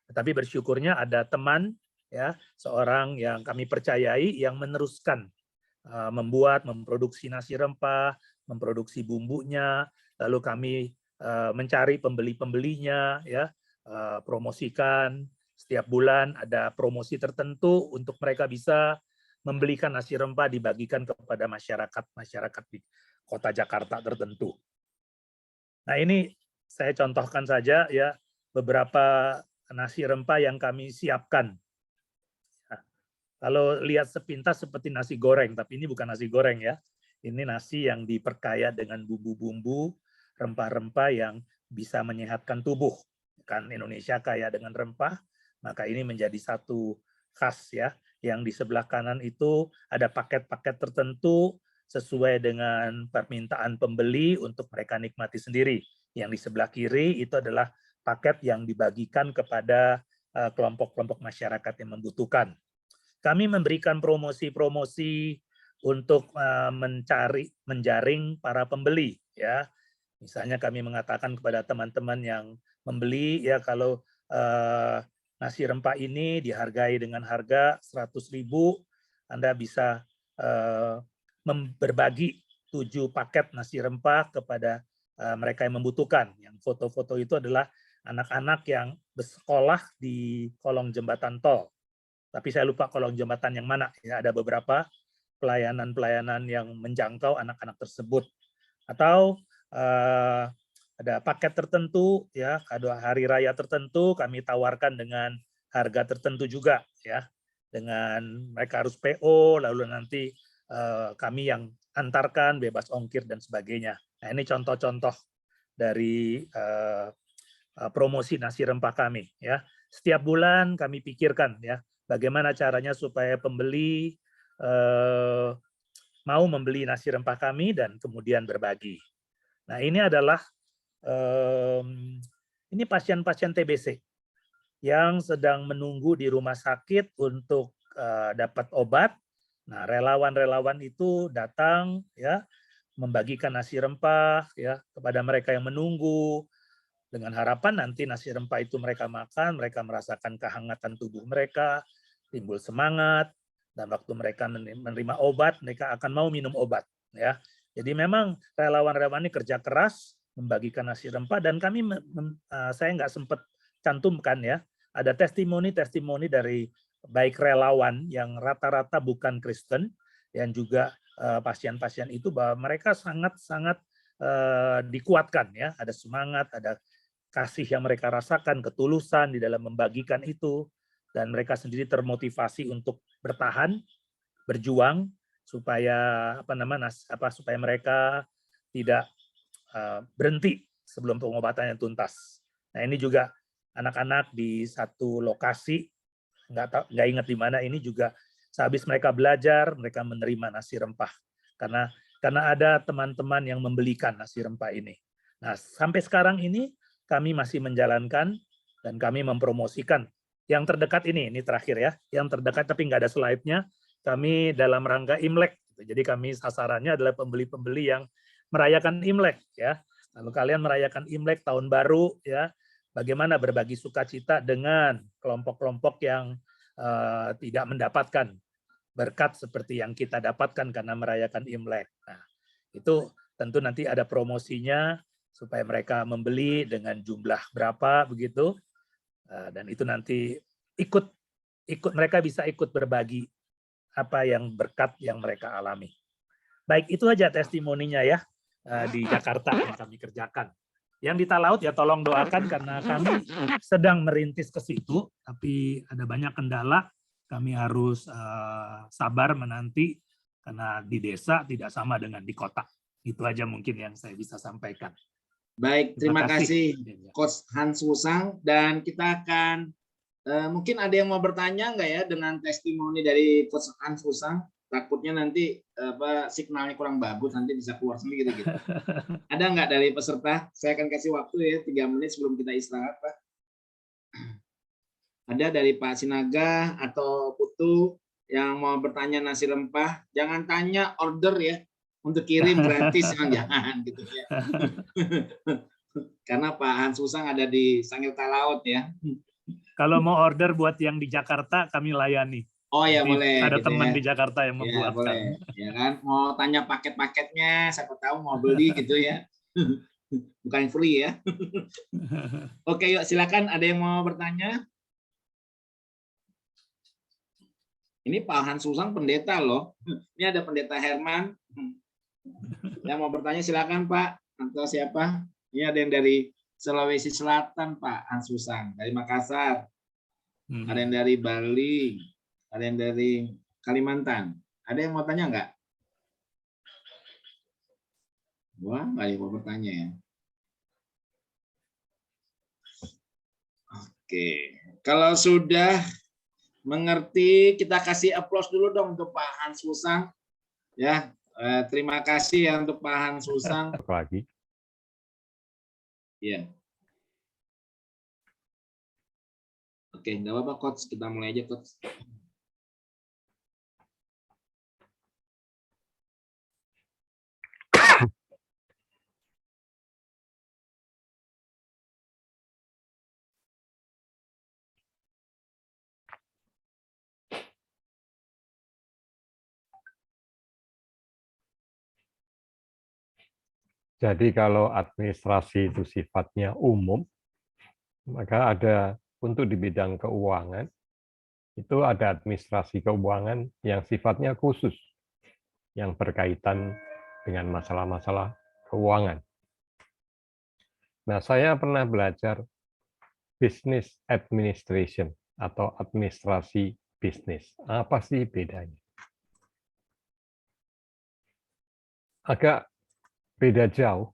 Tapi bersyukurnya ada teman, ya, seorang yang kami percayai yang meneruskan memproduksi nasi rempah, memproduksi bumbunya, lalu kami mencari pembeli-pembelinya, ya, promosikan setiap bulan ada promosi tertentu untuk mereka bisa membelikan nasi rempah, dibagikan kepada masyarakat di kota Jakarta tertentu. Nah, ini saya contohkan saja, ya, beberapa nasi rempah yang kami siapkan. Nah, kalau lihat sepintas seperti nasi goreng, tapi ini bukan nasi goreng, ya. Ini nasi yang diperkaya dengan bumbu-bumbu, rempah-rempah yang bisa menyehatkan tubuh. Kan Indonesia kaya dengan rempah, maka ini menjadi satu khas, ya. Yang di sebelah kanan itu ada paket-paket tertentu sesuai dengan permintaan pembeli untuk mereka nikmati sendiri. Yang di sebelah kiri itu adalah paket yang dibagikan kepada kelompok-kelompok masyarakat yang membutuhkan. Kami memberikan promosi-promosi untuk menjaring para pembeli, ya. Misalnya kami mengatakan kepada teman-teman yang membeli, ya, kalau nasi rempah ini dihargai dengan harga 100.000, Anda bisa berbagi 7 paket nasi rempah kepada mereka yang membutuhkan. Yang foto-foto itu adalah anak-anak yang bersekolah di kolong jembatan tol. Tapi saya lupa kolong jembatan yang mana. Ya, ada beberapa pelayanan-pelayanan yang menjangkau anak-anak tersebut. Atau ada paket tertentu, ya, kado hari raya tertentu kami tawarkan dengan harga tertentu juga, ya, dengan mereka harus PO, lalu nanti kami yang antarkan bebas ongkir dan sebagainya. Nah, ini contoh-contoh dari promosi nasi rempah kami. Ya, setiap bulan kami pikirkan ya bagaimana caranya supaya pembeli mau membeli nasi rempah kami dan kemudian berbagi. Nah, ini adalah ini pasien-pasien TBC yang sedang menunggu di rumah sakit untuk dapat obat. Nah, relawan-relawan itu datang ya membagikan nasi rempah ya kepada mereka yang menunggu dengan harapan nanti nasi rempah itu mereka makan, mereka merasakan kehangatan tubuh mereka, timbul semangat, dan waktu mereka menerima obat, mereka akan mau minum obat ya. Jadi memang relawan-relawan ini kerja keras membagikan nasi rempah, dan kami saya nggak sempat cantumkan ya, ada testimoni-testimoni dari baik relawan yang rata-rata bukan Kristen dan juga pasien-pasien itu bahwa mereka sangat-sangat dikuatkan ya, ada semangat, ada kasih yang mereka rasakan, ketulusan di dalam membagikan itu, dan mereka sendiri termotivasi untuk bertahan, berjuang supaya supaya mereka tidak berhenti sebelum pengobatannya tuntas. Nah, ini juga anak-anak di satu lokasi, nggak ingat di mana, ini juga sehabis mereka belajar, mereka menerima nasi rempah karena ada teman-teman yang membelikan nasi rempah ini. Nah, sampai sekarang ini kami masih menjalankan dan kami mempromosikan yang terdekat ini terakhir ya, yang terdekat tapi nggak ada slide-nya. Kami dalam rangka Imlek, jadi kami sasarannya adalah pembeli-pembeli yang merayakan Imlek ya. Lalu kalian merayakan Imlek, tahun baru ya, bagaimana berbagi sukacita dengan kelompok-kelompok yang tidak mendapatkan berkat seperti yang kita dapatkan karena merayakan Imlek. Nah, itu tentu nanti ada promosinya supaya mereka membeli dengan jumlah berapa begitu, dan itu nanti ikut mereka bisa ikut berbagi apa yang berkat yang mereka alami. Baik, itu aja testimoninya ya di Jakarta yang kami kerjakan. Yang di Talaut ya tolong doakan karena kami sedang merintis ke situ, tapi ada banyak kendala. Kami harus sabar menanti karena di desa tidak sama dengan di kota. Itu aja mungkin yang saya bisa sampaikan. Baik, terima kasih Coach Hans Wusang, dan kita akan mungkin ada yang mau bertanya nggak ya dengan testimoni dari Coach Hans Wusang? Takutnya nanti signalnya kurang bagus, nanti bisa keluar sendiri gitu. Ada nggak dari peserta? Saya akan kasih waktu ya 3 menit sebelum kita istirahat, Pak. Ada dari Pak Sinaga atau Putu yang mau bertanya nasi rempah? Jangan tanya order ya, untuk kirim gratis, jangan gitu ya. Karena Pak Hans Wusang ada di Sangir Talaut ya. Kalau mau order buat yang di Jakarta kami layani. Oh ya, jadi, boleh. ada gitu teman ya. di Jakarta yang membuatkan. Boleh. Ya kan, mau tanya paket-paketnya, siapa tahu mau beli gitu ya. Bukan free ya. Oke, yuk silakan, ada yang mau bertanya? Ini Pak Hans Wusang pendeta loh. Ini ada pendeta Herman. Yang mau bertanya silakan Pak. Atau siapa? Ini ada yang dari Sulawesi Selatan Pak Hans Wusang. Dari Makassar. Ada yang dari Bali. Ada yang dari Kalimantan. Ada yang mau tanya nggak? Wah, nggak ada yang mau bertanya ya. Oke. Kalau sudah mengerti, kita kasih aplaus dulu dong untuk Pak Hans Wusang. Ya, terima kasih ya untuk Pak Hans Wusang. Lagi. Iya. Oke, nggak apa-apa Coach, kita mulai aja Coach. Jadi kalau administrasi itu sifatnya umum, maka ada untuk di bidang keuangan, itu ada administrasi keuangan yang sifatnya khusus, yang berkaitan dengan masalah-masalah keuangan. Nah, saya pernah belajar business administration atau administrasi bisnis. Apa sih bedanya? Agak beda jauh.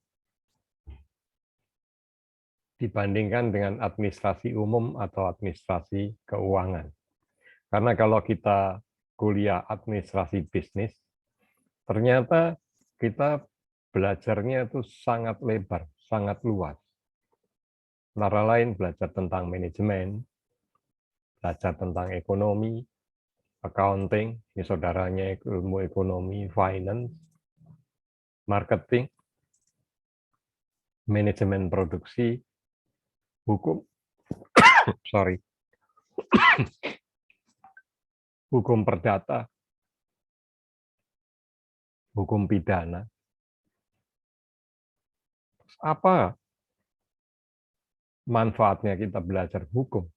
dibandingkan dengan administrasi umum atau administrasi keuangan. Karena kalau kita kuliah administrasi bisnis, ternyata kita belajarnya itu sangat lebar, sangat luas. Antara lain belajar tentang manajemen, belajar tentang ekonomi, accounting, ini saudaranya ilmu ekonomi, finance, marketing, manajemen produksi, hukum, hukum perdata, hukum pidana. Apa manfaatnya kita belajar hukum?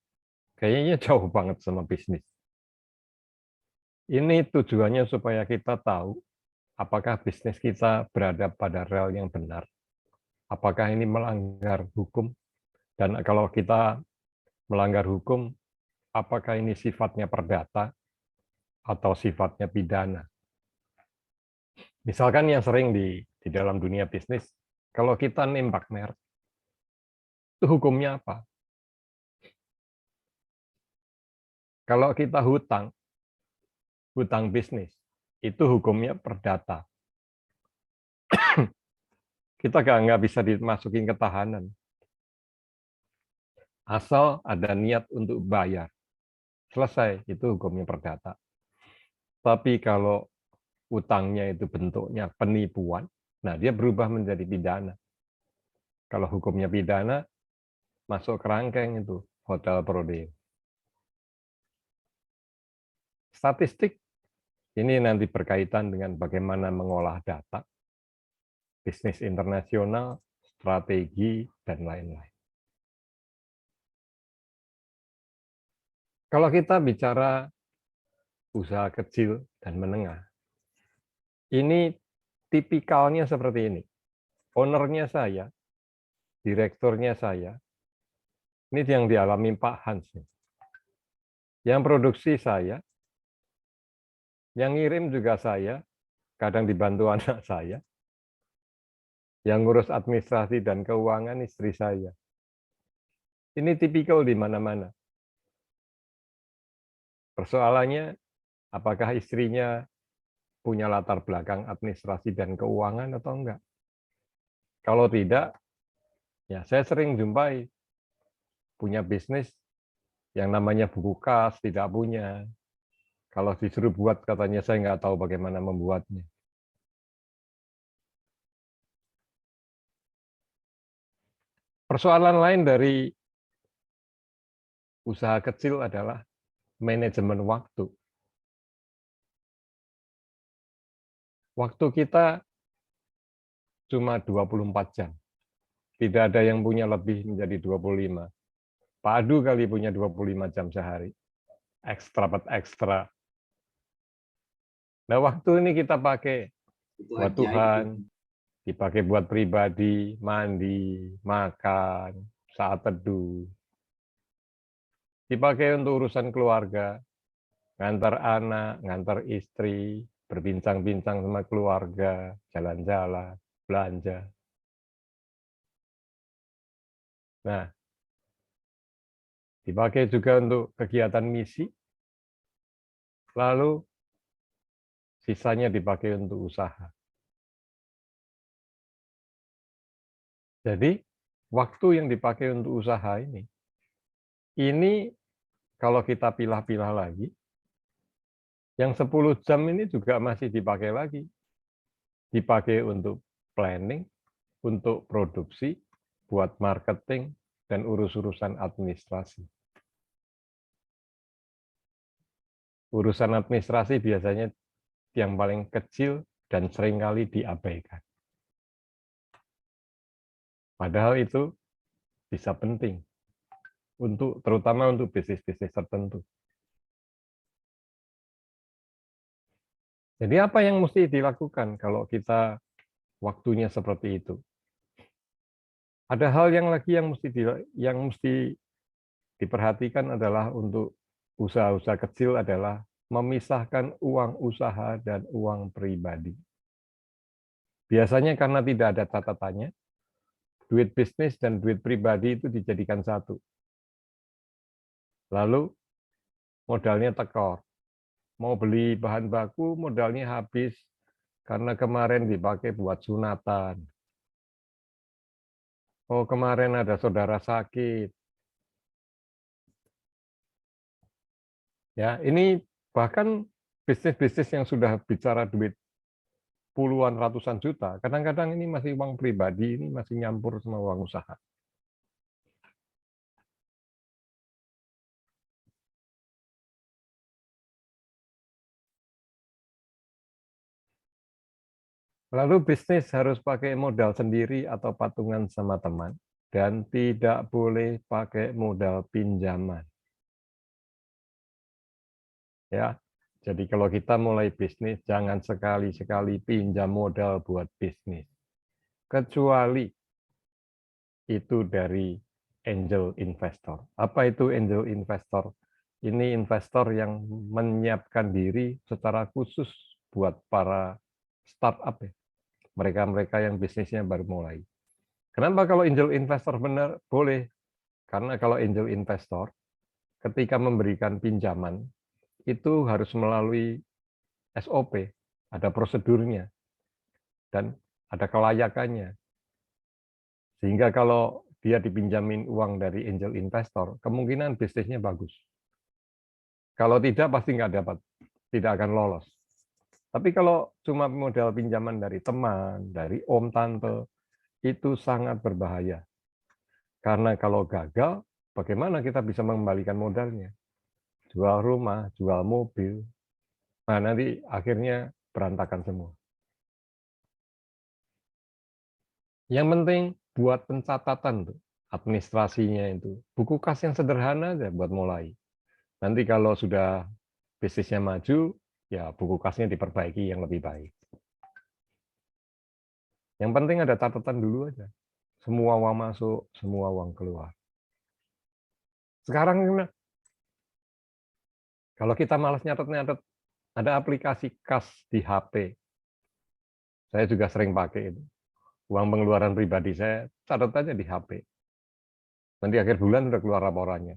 Kayaknya jauh banget sama bisnis. Ini tujuannya supaya kita tahu apakah bisnis kita berada pada rel yang benar, apakah ini melanggar hukum, dan kalau kita melanggar hukum, apakah ini sifatnya perdata atau sifatnya pidana. Misalkan yang sering di dalam dunia bisnis, kalau kita nembak merek, itu hukumnya apa? Kalau kita hutang bisnis, itu hukumnya perdata. Kita nggak bisa dimasukin ke tahanan. Asal ada niat untuk bayar. Selesai, itu hukumnya perdata. Tapi kalau utangnya itu bentuknya penipuan, nah dia berubah menjadi pidana. Kalau hukumnya pidana, masuk kerangkeng itu, hotel prodeo. Statistik ini nanti berkaitan dengan bagaimana mengolah data, bisnis internasional, strategi, dan lain-lain. Kalau kita bicara usaha kecil dan menengah, ini tipikalnya seperti ini. Ownernya saya, direkturnya saya, ini yang dialami Pak Hans. Yang produksi saya, yang ngirim juga saya, kadang dibantu anak saya. Yang ngurus administrasi dan keuangan istri saya. Ini tipikal di mana-mana. Persoalannya, apakah istrinya punya latar belakang administrasi dan keuangan atau enggak? Kalau tidak, ya saya sering jumpai punya bisnis yang namanya buku kas, tidak punya. Kalau disuruh buat, katanya saya nggak tahu bagaimana membuatnya. Persoalan lain dari usaha kecil adalah manajemen waktu. Waktu kita cuma 24 jam. Tidak ada yang punya lebih menjadi 25. Pak Adu kali punya 25 jam sehari. Ekstra. Nah, waktu ini kita pakai buat Tuhan, dipakai buat pribadi, mandi, makan, saat teduh. Dipakai untuk urusan keluarga, ngantar anak, ngantar istri, berbincang-bincang sama keluarga, jalan-jalan, belanja. Nah, dipakai juga untuk kegiatan misi, lalu sisanya dipakai untuk usaha. Jadi, waktu yang dipakai untuk usaha ini kalau kita pilah-pilah lagi, yang 10 jam ini juga masih dipakai lagi. Dipakai untuk planning, untuk produksi, buat marketing, dan urus-urusan administrasi. Urusan administrasi biasanya yang paling kecil dan seringkali diabaikan. Padahal itu bisa penting, terutama untuk bisnis-bisnis tertentu. Jadi apa yang mesti dilakukan kalau kita waktunya seperti itu? Ada hal yang lagi yang mesti diperhatikan adalah untuk usaha-usaha kecil adalah memisahkan uang usaha dan uang pribadi. Biasanya karena tidak ada catatannya, duit bisnis dan duit pribadi itu dijadikan satu. Lalu modalnya tekor. Mau beli bahan baku, modalnya habis karena kemarin dipakai buat sunatan. Oh, kemarin ada saudara sakit. Ya, ini bahkan bisnis-bisnis yang sudah bicara duit puluhan ratusan juta, kadang-kadang ini masih uang pribadi, ini masih nyampur sama uang usaha. Lalu bisnis harus pakai modal sendiri atau patungan sama teman, dan tidak boleh pakai modal pinjaman. Ya, jadi kalau kita mulai bisnis, jangan sekali-sekali pinjam modal buat bisnis. Kecuali itu dari angel investor. Apa itu angel investor? Ini investor yang menyiapkan diri secara khusus buat para startup ya. Mereka-mereka yang bisnisnya baru mulai. Kenapa kalau angel investor benar? Boleh. Karena kalau angel investor, ketika memberikan pinjaman, itu harus melalui SOP, ada prosedurnya, dan ada kelayakannya. Sehingga kalau dia dipinjamin uang dari angel investor, kemungkinan bisnisnya bagus. Kalau tidak, pasti nggak dapat, tidak akan lolos. Tapi kalau cuma modal pinjaman dari teman, dari om, tante, itu sangat berbahaya. Karena kalau gagal, bagaimana kita bisa mengembalikan modalnya? Jual rumah, jual mobil, nah nanti akhirnya berantakan semua. Yang penting buat pencatatan tuh, administrasinya itu. Buku kas yang sederhana aja buat mulai. Nanti kalau sudah bisnisnya maju, ya buku kasnya diperbaiki yang lebih baik. Yang penting ada catatan dulu aja. Semua uang masuk, semua uang keluar. Sekarang kalau kita malas nyatet-nyatet, ada aplikasi kas di HP. Saya juga sering pakai itu. Uang pengeluaran pribadi saya catat aja di HP. Nanti akhir bulan udah keluar laporannya.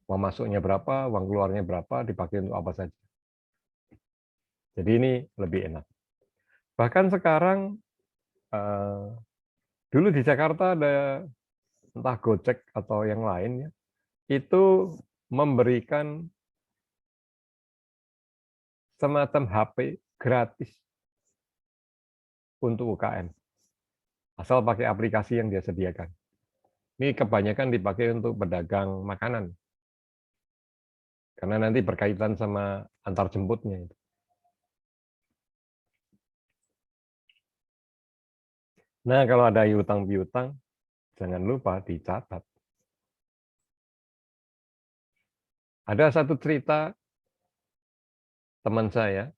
Uang masuknya berapa, uang keluarnya berapa, dipakai untuk apa saja. Jadi ini lebih enak. Bahkan sekarang, dulu di Jakarta ada entah Gojek atau yang lain, ya, itu memberikan semacam HP gratis untuk UKM. Asal pakai aplikasi yang dia sediakan. Ini kebanyakan dipakai untuk pedagang makanan. Karena nanti berkaitan sama antar jemputnya. Nah, kalau ada hutang piutang, jangan lupa dicatat. Ada satu cerita teman saya,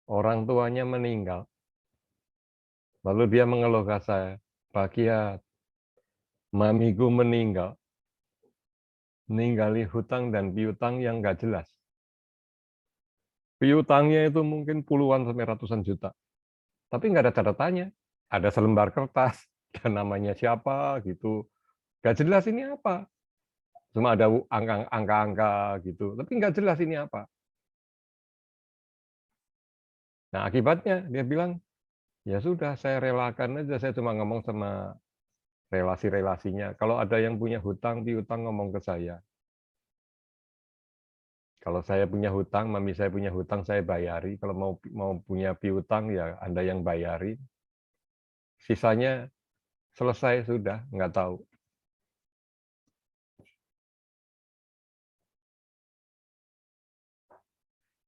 orang tuanya meninggal. Lalu dia mengeluh ke saya, Pak Kiat, mamiku meninggal. Meninggali hutang dan piutang yang nggak jelas. Piutangnya itu mungkin puluhan sampai ratusan juta. Tapi nggak ada catatannya. Ada selembar kertas, dan namanya siapa, gitu. Nggak jelas ini apa. Cuma ada angka-angka gitu, tapi nggak jelas ini apa. Nah, akibatnya dia bilang, ya sudah, saya relakan aja, saya cuma ngomong sama relasi-relasinya. Kalau ada yang punya hutang, piutang, ngomong ke saya. Kalau saya punya hutang, mami saya punya hutang, saya bayari. Kalau mau punya piutang, ya Anda yang bayari. Sisanya selesai, sudah, nggak tahu.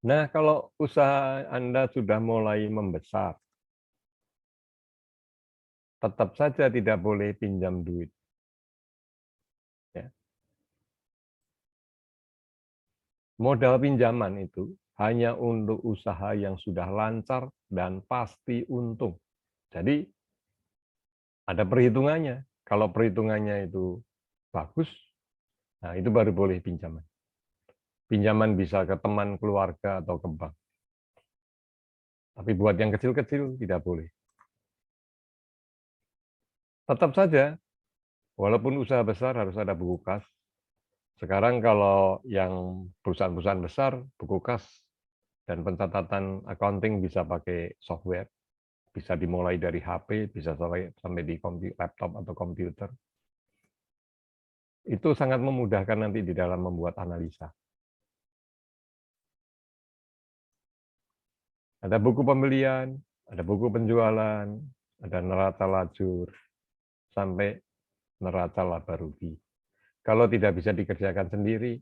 Nah, kalau usaha Anda sudah mulai membesar, tetap saja tidak boleh pinjam duit. Ya. Modal pinjaman itu hanya untuk usaha yang sudah lancar dan pasti untung. Jadi, ada perhitungannya. Kalau perhitungannya itu bagus, nah itu baru boleh pinjaman. Pinjaman bisa ke teman, keluarga, atau ke bank. Tapi buat yang kecil-kecil tidak boleh. Tetap saja, walaupun usaha besar harus ada buku kas. Sekarang kalau yang perusahaan-perusahaan besar, buku kas dan pencatatan accounting bisa pakai software. Bisa dimulai dari HP, bisa sampai di laptop atau komputer. Itu sangat memudahkan nanti di dalam membuat analisa. Ada buku pembelian, ada buku penjualan, ada neraca lajur, sampai neraca laba rugi. Kalau tidak bisa dikerjakan sendiri,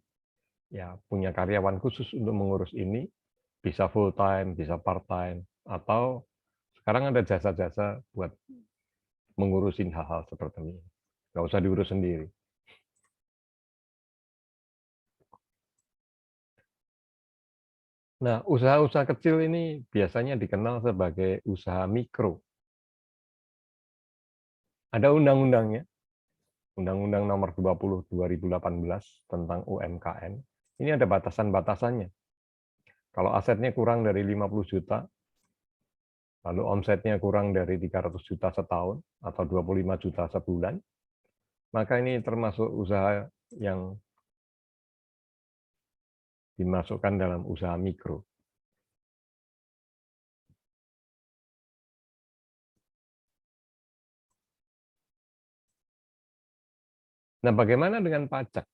ya punya karyawan khusus untuk mengurus ini, bisa full time, bisa part time, atau sekarang ada jasa-jasa buat mengurusin hal-hal seperti ini. Nggak usah diurus sendiri. Nah, usaha-usaha kecil ini biasanya dikenal sebagai usaha mikro. Ada undang-undangnya, Undang-Undang Nomor 20 2018 tentang UMKM. Ini ada batasan-batasannya. Kalau asetnya kurang dari 50 juta, lalu omsetnya kurang dari 300 juta setahun atau 25 juta sebulan, maka ini termasuk usaha yang dimasukkan dalam usaha mikro. Nah, bagaimana dengan pajak?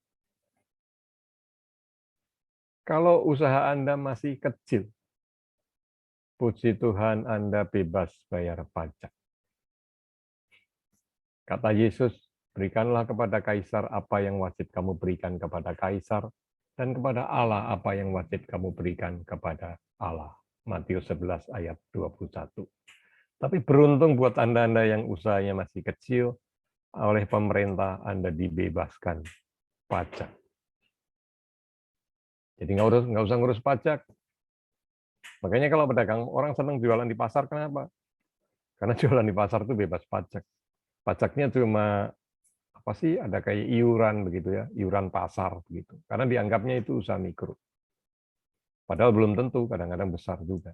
Kalau usaha Anda masih kecil, puji Tuhan Anda bebas bayar pajak. Kata Yesus, berikanlah kepada kaisar apa yang wajib kamu berikan kepada kaisar, dan kepada Allah apa yang wajib kamu berikan kepada Allah. Matius 11 ayat 21. Tapi beruntung buat Anda yang usahanya masih kecil, oleh pemerintah Anda dibebaskan pajak. Jadi nggak usah ngurus pajak. Makanya kalau pedagang, orang senang jualan di pasar, kenapa? Karena jualan di pasar itu bebas pajak. Pajaknya cuma apa sih, ada kayak iuran begitu ya, iuran pasar begitu. Karena dianggapnya itu usaha mikro. Padahal belum tentu, kadang-kadang besar juga.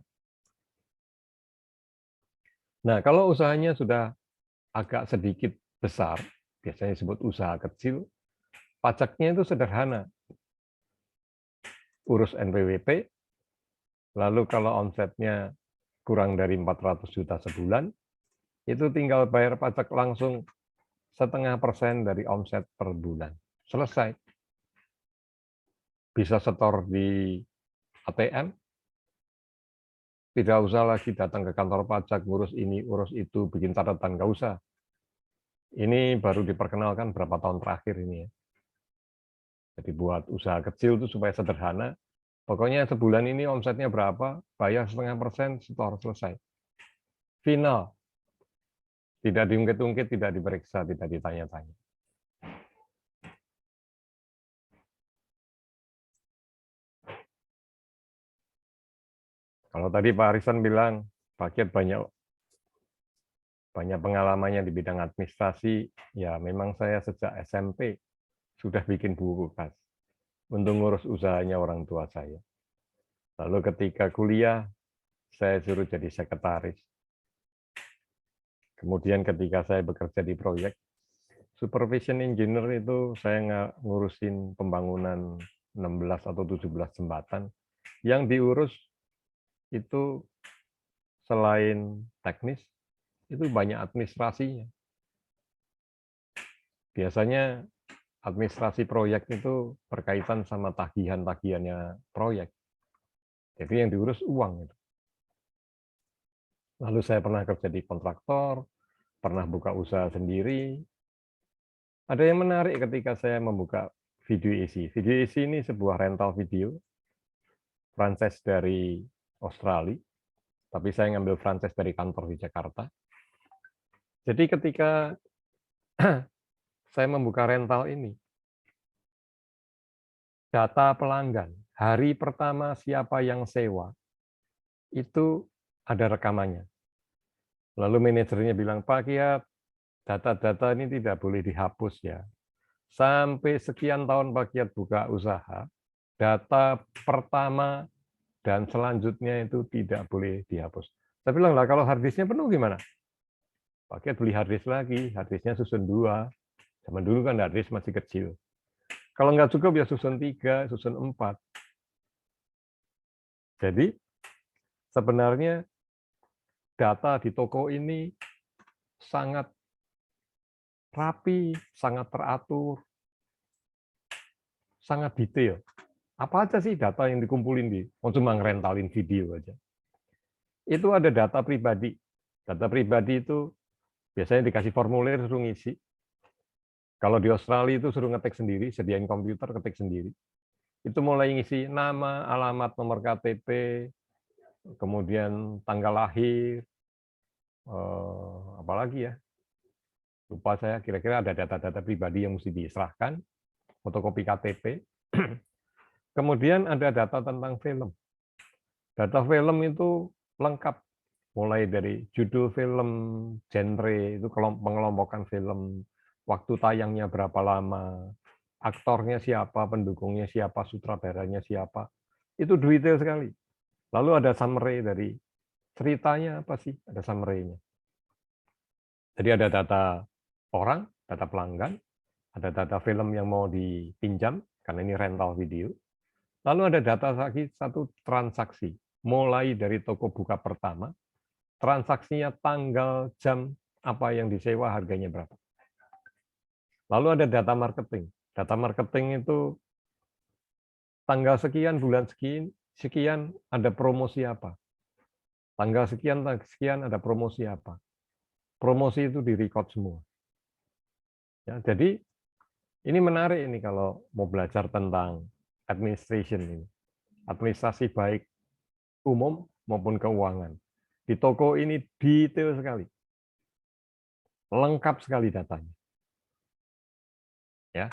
Nah, kalau usahanya sudah agak sedikit besar, biasanya disebut usaha kecil, pajaknya itu sederhana. Urus NPWP, lalu kalau omsetnya kurang dari 400 juta sebulan, itu tinggal bayar pajak langsung 0,5% dari omset per bulan. Selesai. Bisa setor di ATM, tidak usah lagi datang ke kantor pajak, ngurus ini, urus itu, bikin catatan, nggak usah. Ini baru diperkenalkan berapa tahun terakhir ini ya. Jadi buat usaha kecil itu supaya sederhana, pokoknya sebulan ini omsetnya berapa, bayar 0,5%, setor, selesai. Final. Tidak diungkit-ungkit, tidak diperiksa, tidak ditanya-tanya. Kalau tadi Pak Arisan bilang, Pak Kiat banyak pengalamannya di bidang administrasi, ya memang saya sejak SMP sudah bikin buku kas untuk ngurus usahanya orang tua saya. Lalu ketika kuliah, saya suruh jadi sekretaris. Kemudian ketika saya bekerja di proyek, supervision engineer itu saya ngurusin pembangunan 16 atau 17 jembatan. Yang diurus itu selain teknis, itu banyak administrasinya. Biasanya administrasi proyek itu berkaitan sama tagihan-tagihannya proyek. Jadi yang diurus uang. Lalu saya pernah kerja di kontraktor, pernah buka usaha sendiri. Ada yang menarik ketika saya membuka Video Easy. Video Easy ini sebuah rental video, franchise dari Australia, tapi saya ngambil franchise dari kantor di Jakarta. Jadi ketika saya membuka rental ini, data pelanggan, hari pertama siapa yang sewa, itu ada rekamannya. Lalu manajernya bilang, Pak Kiat, data-data ini tidak boleh dihapus ya. Sampai sekian tahun Pak Kiat buka usaha, data pertama dan selanjutnya itu tidak boleh dihapus. Saya bilang, lah kalau harddisknya penuh gimana? pakai beli hard disk lagi, hard disknya susun 2. Zaman dulu kan hard disk masih kecil. Kalau nggak cukup ya susun 3, susun 4. Jadi sebenarnya data di toko ini sangat rapi, sangat teratur, sangat detail. Apa aja sih data yang dikumpulin di, cuma ngerentalin video aja. Itu ada data pribadi. Data pribadi itu biasanya dikasih formulir suruh ngisi. Kalau di Australia itu suruh ngetik sendiri, sediain komputer ketik sendiri. Itu mulai ngisi nama, alamat, nomor KTP, kemudian tanggal lahir, apalagi ya, lupa saya, kira-kira ada data-data pribadi yang mesti diserahkan, fotokopi KTP. Kemudian ada data tentang film. Data film itu lengkap, mulai dari judul film, genre, itu pengelompokan film, waktu tayangnya berapa lama, aktornya siapa, pendukungnya siapa, sutradaranya siapa. Itu detail sekali. Lalu ada summary dari ceritanya apa sih, ada summary-nya. Jadi ada data orang, data pelanggan, ada data film yang mau dipinjam, karena ini rental video. Lalu ada data lagi satu transaksi, mulai dari toko buka pertama, transaksinya tanggal, jam, apa yang disewa, harganya berapa. Lalu ada data marketing. Data marketing itu tanggal sekian, bulan sekian ada promosi apa. Tanggal sekian ada promosi apa. Promosi itu di-record semua. Ya, jadi ini menarik ini kalau mau belajar tentang administration ini. Administrasi baik umum maupun keuangan. Di toko ini detail sekali. Lengkap sekali datanya. Ya.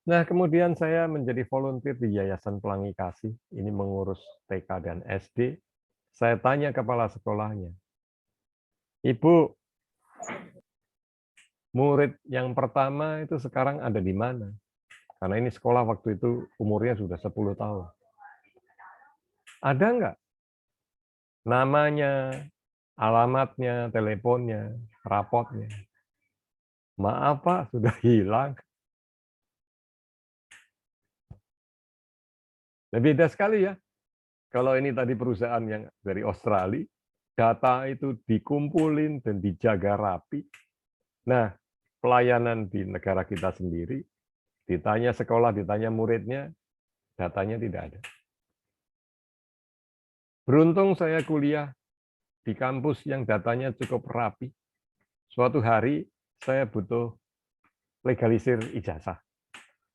Nah, kemudian saya menjadi volunteer di Yayasan Pelangi Kasih. Ini mengurus TK dan SD. Saya tanya kepala sekolahnya, Ibu, murid yang pertama itu sekarang ada di mana? Karena ini sekolah waktu itu umurnya sudah 10 tahun. Ada nggak namanya, alamatnya, teleponnya, rapotnya? Maaf Pak, sudah hilang. Nah, beda sekali ya. Kalau ini tadi perusahaan yang dari Australia, data itu dikumpulin dan dijaga rapi. Nah, pelayanan di negara kita sendiri, ditanya sekolah, ditanya muridnya, datanya tidak ada. Beruntung saya kuliah di kampus yang datanya cukup rapi. Suatu hari saya butuh legalisir ijazah.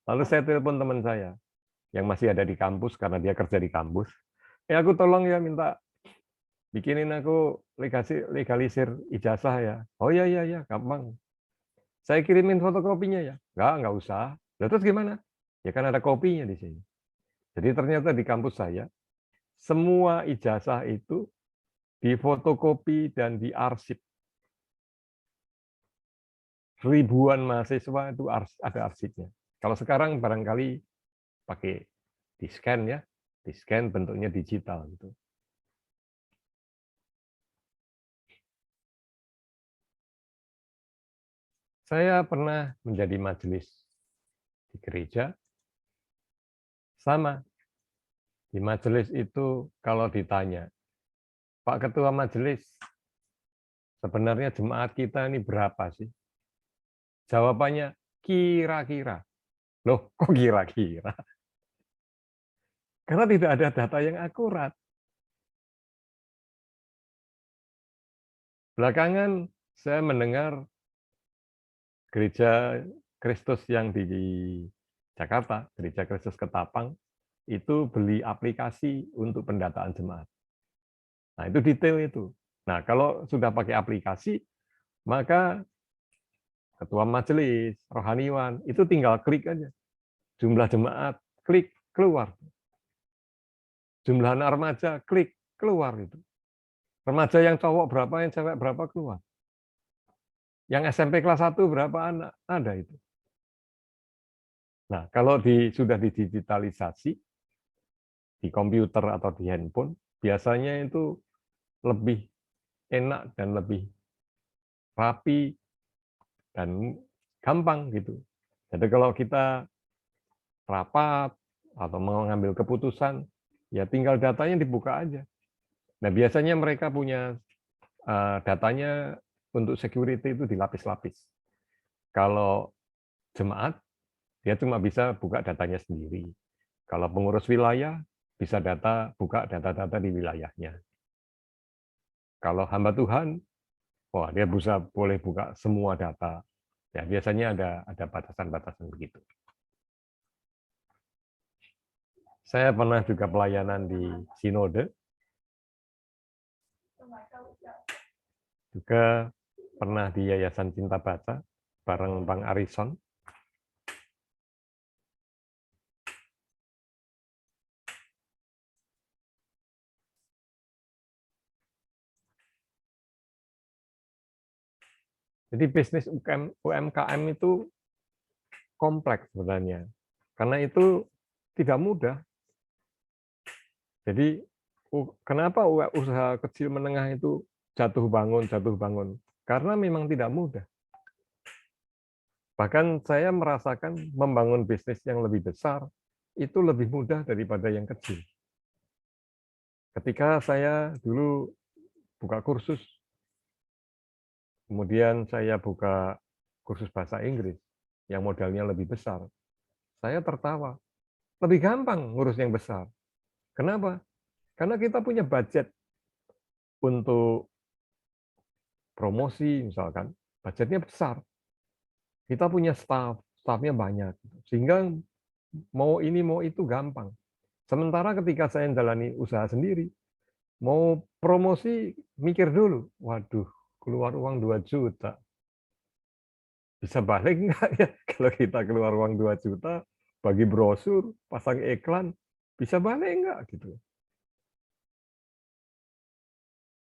Lalu saya telepon teman saya yang masih ada di kampus karena dia kerja di kampus. Aku tolong ya minta bikinin aku legalisir ijazah ya. Oh iya, gampang. Saya kirimin fotokopinya ya. Enggak usah. Lalu terus gimana? Ya kan ada kopinya di sini. Jadi ternyata di kampus saya, semua ijazah itu difotokopi dan diarsip. Ribuan mahasiswa itu ada arsipnya. Kalau sekarang barangkali pakai di-scan ya. Di-scan bentuknya digital gitu. Saya pernah menjadi majelis di gereja, sama. Di majelis itu kalau ditanya, Pak Ketua Majelis, sebenarnya jemaat kita ini berapa sih? Jawabannya, kira-kira. Loh, kok kira-kira? Karena tidak ada data yang akurat. Belakangan saya mendengar Gereja Kristus yang di Jakarta, Gereja Kristus Ketapang, itu beli aplikasi untuk pendataan jemaat. Nah, itu detail itu. Nah, kalau sudah pakai aplikasi, maka ketua majelis, rohaniwan, itu tinggal klik aja. Jumlah jemaat, klik, keluar. Jumlah anak remaja, klik, keluar itu. Remaja yang cowok berapa, yang cewek berapa, keluar. Yang SMP kelas 1 berapa anak? Ada itu. Nah, kalau sudah didigitalisasi, di komputer atau di handphone, biasanya itu lebih enak dan lebih rapi, dan gampang gitu. Jadi kalau kita rapat atau mengambil keputusan, ya tinggal datanya dibuka aja. Nah, biasanya mereka punya datanya untuk security itu dilapis-lapis. Kalau jemaat, dia cuma bisa buka datanya sendiri. Kalau pengurus wilayah, bisa buka data-data di wilayahnya. Kalau hamba Tuhan, wah dia boleh buka semua data. Ya, biasanya ada batasan-batasan begitu. Saya pernah juga pelayanan di Sinode, juga pernah di Yayasan Cinta Baca bareng Bang Arison. Jadi bisnis UMKM itu kompleks sebenarnya, karena itu tidak mudah. Jadi kenapa usaha kecil menengah itu jatuh bangun? Karena memang tidak mudah. Bahkan saya merasakan membangun bisnis yang lebih besar itu lebih mudah daripada yang kecil. Ketika saya dulu buka kursus, kemudian saya buka kursus bahasa Inggris yang modalnya lebih besar, saya tertawa. Lebih gampang ngurus yang besar. Kenapa? Karena kita punya budget untuk promosi misalkan, budgetnya besar. Kita punya staffnya banyak, sehingga mau ini mau itu gampang. Sementara ketika saya jalani usaha sendiri, mau promosi mikir dulu, waduh, keluar uang 2 juta. Bisa balik nggak ya? Kalau kita keluar uang 2 juta, bagi brosur, pasang iklan, bisa balik nggak gitu.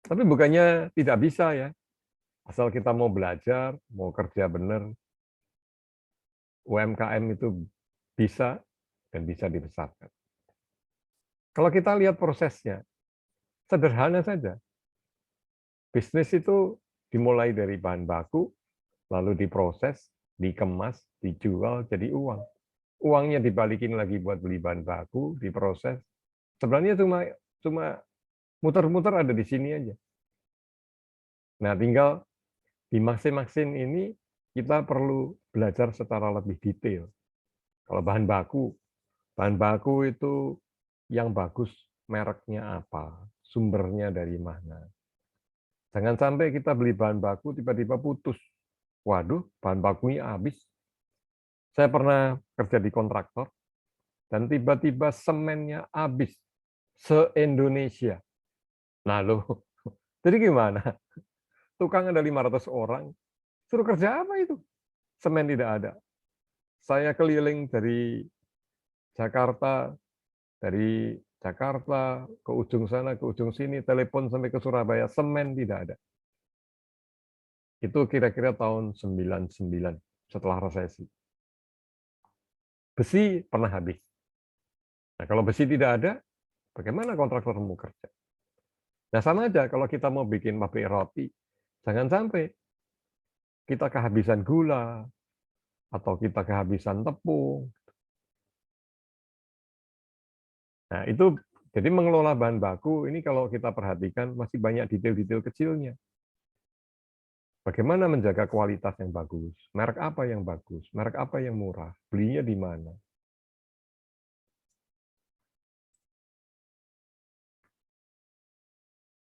Tapi bukannya tidak bisa ya. Asal kita mau belajar, mau kerja benar, UMKM itu bisa dan bisa dibesarkan. Kalau kita lihat prosesnya, sederhana saja. Bisnis itu dimulai dari bahan baku, lalu diproses, dikemas, dijual jadi uang. Uangnya dibalikin lagi buat beli bahan baku, diproses. Sebenarnya cuma muter-muter ada di sini aja. Nah, tinggal di masing-masing ini kita perlu belajar secara lebih detail. Kalau bahan baku itu yang bagus mereknya apa, sumbernya dari mana. Jangan sampai kita beli bahan baku tiba-tiba putus. Waduh, bahan bakunya habis. Saya pernah kerja di kontraktor, dan tiba-tiba semennya habis se-Indonesia. Nah, loh, jadi gimana? Tukang ada 500 orang, suruh kerja apa itu? Semen tidak ada. Saya keliling Jakarta, dari Jakarta ke ujung sana, ke ujung sini, telepon sampai ke Surabaya, semen tidak ada. Itu kira-kira tahun 99 setelah resesi. Besi pernah habis. Nah, kalau besi tidak ada, bagaimana kontraktor mau kerja? Nah, sama aja kalau kita mau bikin pabrik roti, jangan sampai kita kehabisan gula, atau kita kehabisan tepung. Nah, itu jadi mengelola bahan baku ini kalau kita perhatikan masih banyak detail-detail kecilnya. Bagaimana menjaga kualitas yang bagus? Merek apa yang bagus? Merek apa yang murah? Belinya di mana?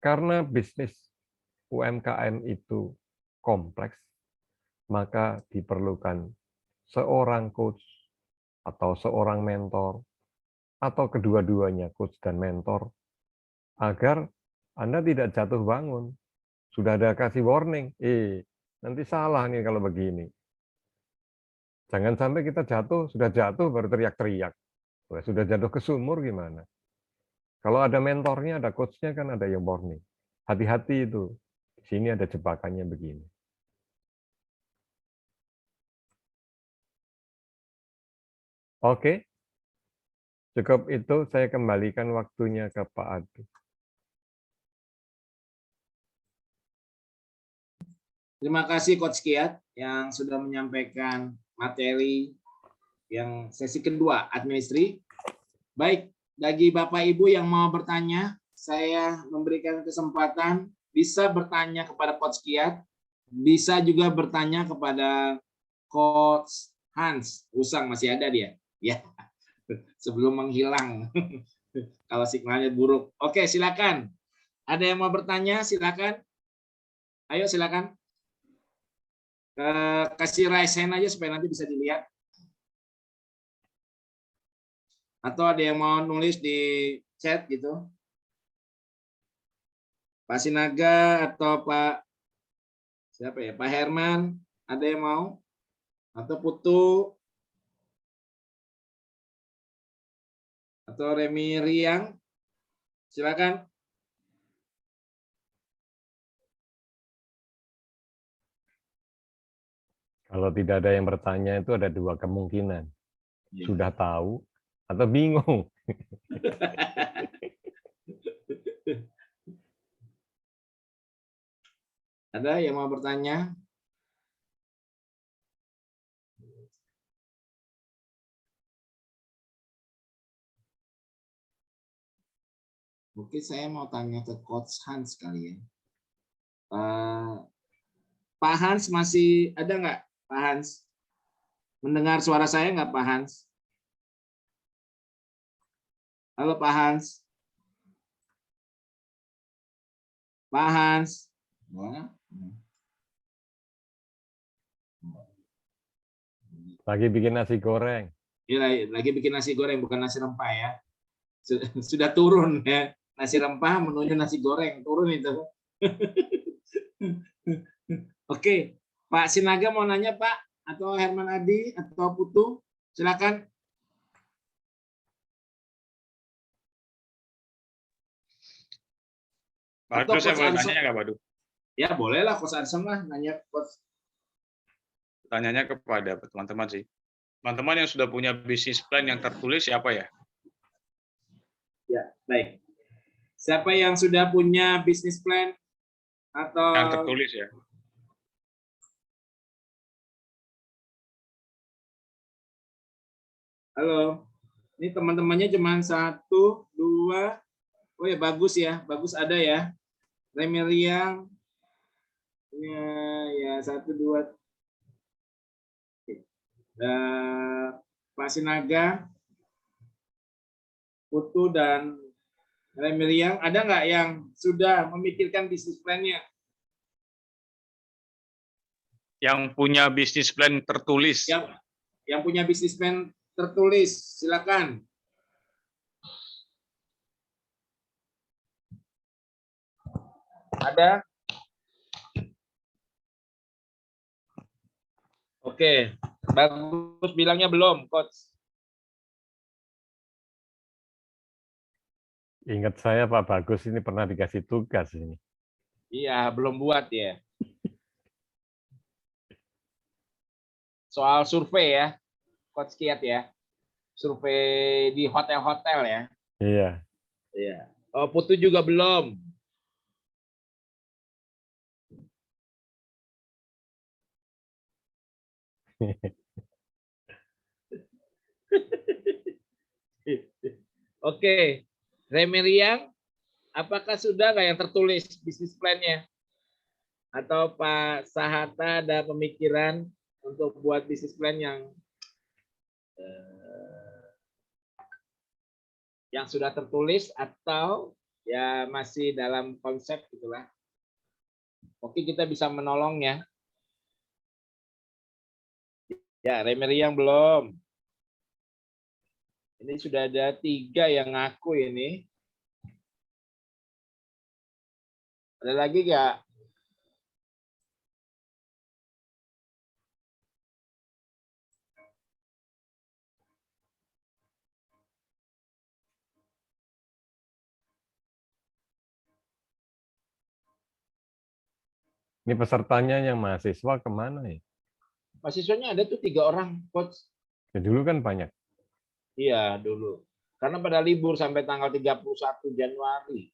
Karena bisnis UMKM itu kompleks, maka diperlukan seorang coach atau seorang mentor, atau kedua-duanya coach dan mentor, agar Anda tidak jatuh bangun. Sudah ada kasih warning, nanti salah nih kalau begini. Jangan sampai kita sudah jatuh baru teriak-teriak. Sudah jatuh ke sumur gimana? Kalau ada mentornya, ada coach-nya kan ada yang warning. Hati-hati itu. Di sini ada jebakannya begini. Oke. Cukup itu, saya kembalikan waktunya ke Pak Adi. Terima kasih Coach Kiat yang sudah menyampaikan materi yang sesi kedua administrasi. Baik, bagi Bapak Ibu yang mau bertanya, saya memberikan kesempatan bisa bertanya kepada Coach Kiat, bisa juga bertanya kepada Coach Hans. Usang masih ada dia, ya. Sebelum menghilang kalau signalnya buruk. Oke, silakan. Ada yang mau bertanya? Silakan. Ayo silakan. Kasih raise hand aja supaya nanti bisa dilihat. Atau ada yang mau nulis di chat gitu. Pak Sinaga atau Pak siapa ya? Pak Herman, ada yang mau? Atau Putu? Atau Remi Riang? Silakan. Kalau tidak ada yang bertanya itu ada dua kemungkinan. Sudah tahu atau bingung. Ada yang mau bertanya? Mungkin saya mau tanya ke Coach Hans kali ya. Pak Hans masih ada nggak? Pak Hans? Mendengar suara saya nggak Pak Hans? Halo Pak Hans. Pak Hans. Lagi bikin nasi goreng. Iya, lagi bikin nasi goreng, bukan nasi rempah ya. Sudah turun ya. Nasi rempah menunya nasi goreng, turun itu. Oke, Pak Sinaga mau nanya Pak, atau Herman Adi, atau Putu, silakan. Badu, saya boleh nanya nggak, Badu? Ya bolehlah, Coach Ansem lah nanya Coach. Tanyanya kepada teman-teman sih. Teman-teman yang sudah punya bisnis plan yang tertulis siapa ya? Ya, baik. Siapa yang sudah punya bisnis plan atau Yang tertulis ya. Halo, ini teman-temannya cuma 1, 2. Oh ya bagus ya, bagus ada ya. Remi Riang, ya 1, 2. Pak Sinaga, Putu dan Remi Riang, ada nggak yang sudah memikirkan bisnis plan-nya? Yang punya bisnis plan tertulis. Yang punya bisnis plan tertulis, silakan. Ada? Oke, bagus bilangnya belum, Coach. Ingat saya Pak Bagus ini pernah dikasih tugas ini. Iya, belum buat ya. Soal survei ya, Coach Kiat ya. Survei di hotel-hotel ya. Iya. Iya. Oh, Putu juga belum. Oke, Remi Riang, apakah sudah nggak yang tertulis bisnis plan-nya? Atau Pak Sahata ada pemikiran untuk buat bisnis plan yang sudah tertulis atau ya masih dalam konsep gitulah? Oke, kita bisa menolong ya. Ya, Remi Riang belum. Ini sudah ada 3 yang ngaku ini. Ada lagi nggak? Ini pesertanya yang mahasiswa kemana ya? Mahasiswanya ada tuh 3 orang, Coach. Ya, dulu kan banyak. Iya, dulu. Karena pada libur sampai tanggal 31 Januari.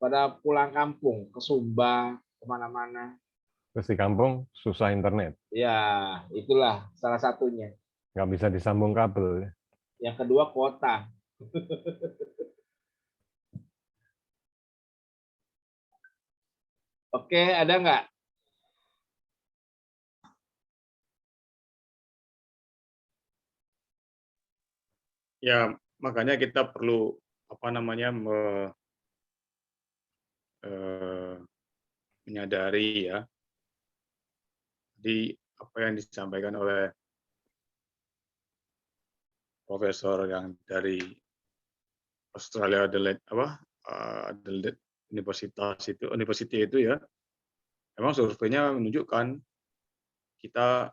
Pada pulang kampung, ke Sumba, kemana-mana. Terus di kampung susah internet, Ya, itulah salah satunya. nggak bisa disambung kabel. Yang kedua kuota. Oke, ada nggak? Ya, makanya kita perlu menyadari ya, di apa yang disampaikan oleh profesor yang dari Australia Adelaide Adelaide University itu ya, memang surveinya menunjukkan kita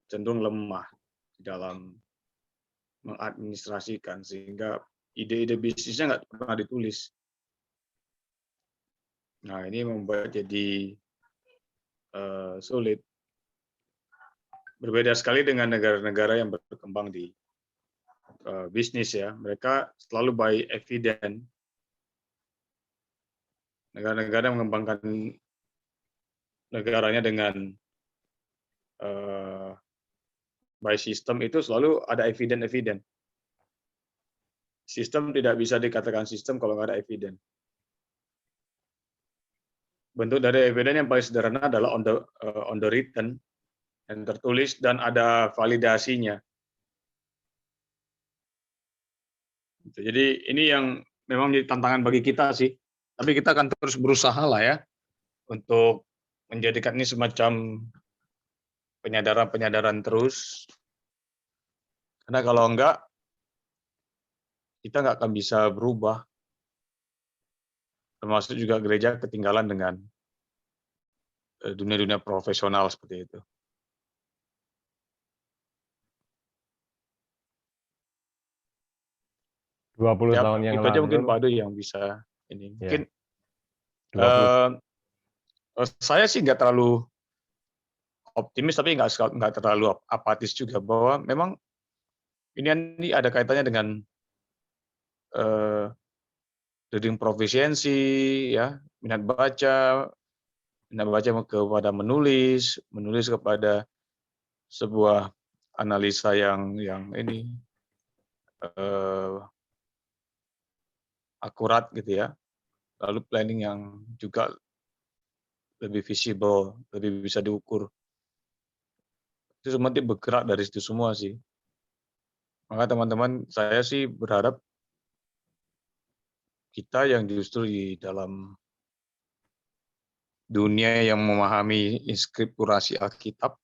cenderung lemah di dalam mengadministrasikan, sehingga ide-ide bisnisnya nggak pernah ditulis. Nah, ini membuat jadi sulit. Berbeda sekali dengan negara-negara yang berkembang di bisnis ya. Mereka selalu by evidence. Negara-negara mengembangkan negaranya dengan by system itu selalu ada evidence. Sistem tidak bisa dikatakan sistem kalau nggak ada evidence. Bentuk dari evidence yang paling sederhana adalah on the written, yang tertulis dan ada validasinya. Jadi ini yang memang menjadi tantangan bagi kita sih. Tapi kita akan terus berusaha lah ya untuk menjadikan ini semacam penyadaran terus. Karena kalau enggak, kita nggak akan bisa berubah. Termasuk juga gereja ketinggalan dengan dunia-dunia profesional seperti itu. Ya, 20 Ya, tahun yang itu aja lalu. mungkin Pak Adu yang bisa ini. Mungkin Ya, saya sih nggak terlalu optimis, tapi nggak terlalu apatis juga, bahwa memang ini ada kaitannya dengan reading proficiency, ya, minat baca kepada menulis kepada sebuah analisa yang ini akurat gitu ya, lalu planning yang juga lebih visible, lebih bisa diukur. Itu semua bergerak dari situ semua sih. Maka teman-teman, saya sih berharap kita yang justru di dalam dunia yang memahami inskripturasi Alkitab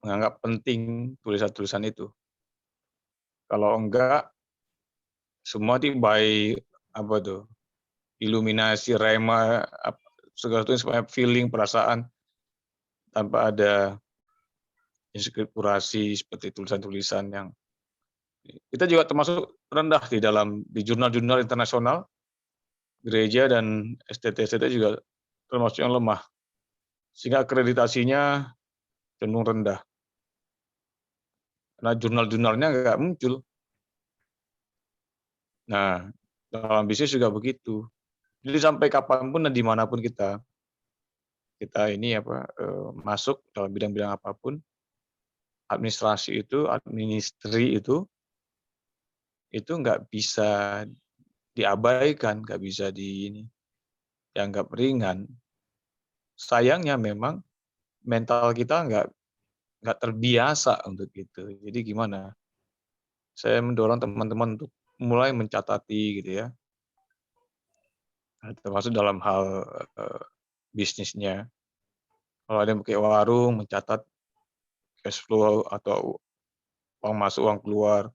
menganggap penting tulisan-tulisan itu. Kalau enggak, semua by iluminasi, rema, segala itu supaya feeling, perasaan, tanpa ada inskripturasi seperti tulisan-tulisan yang kita juga termasuk rendah di jurnal-jurnal internasional, gereja dan STT juga termasuk yang lemah, sehingga akreditasinya cenderung rendah. Karena jurnal-jurnalnya nggak muncul. Nah, dalam bisnis juga begitu. Jadi sampai kapanpun dan dimanapun kita ini masuk dalam bidang-bidang apapun, administri itu nggak bisa diabaikan, nggak bisa dianggap ringan. Sayangnya memang mental kita nggak terbiasa untuk itu. Jadi gimana? Saya mendorong teman-teman untuk mulai mencatati gitu ya, termasuk dalam hal bisnisnya. Kalau ada yang pakai warung, mencatat cash flow atau uang masuk, uang keluar,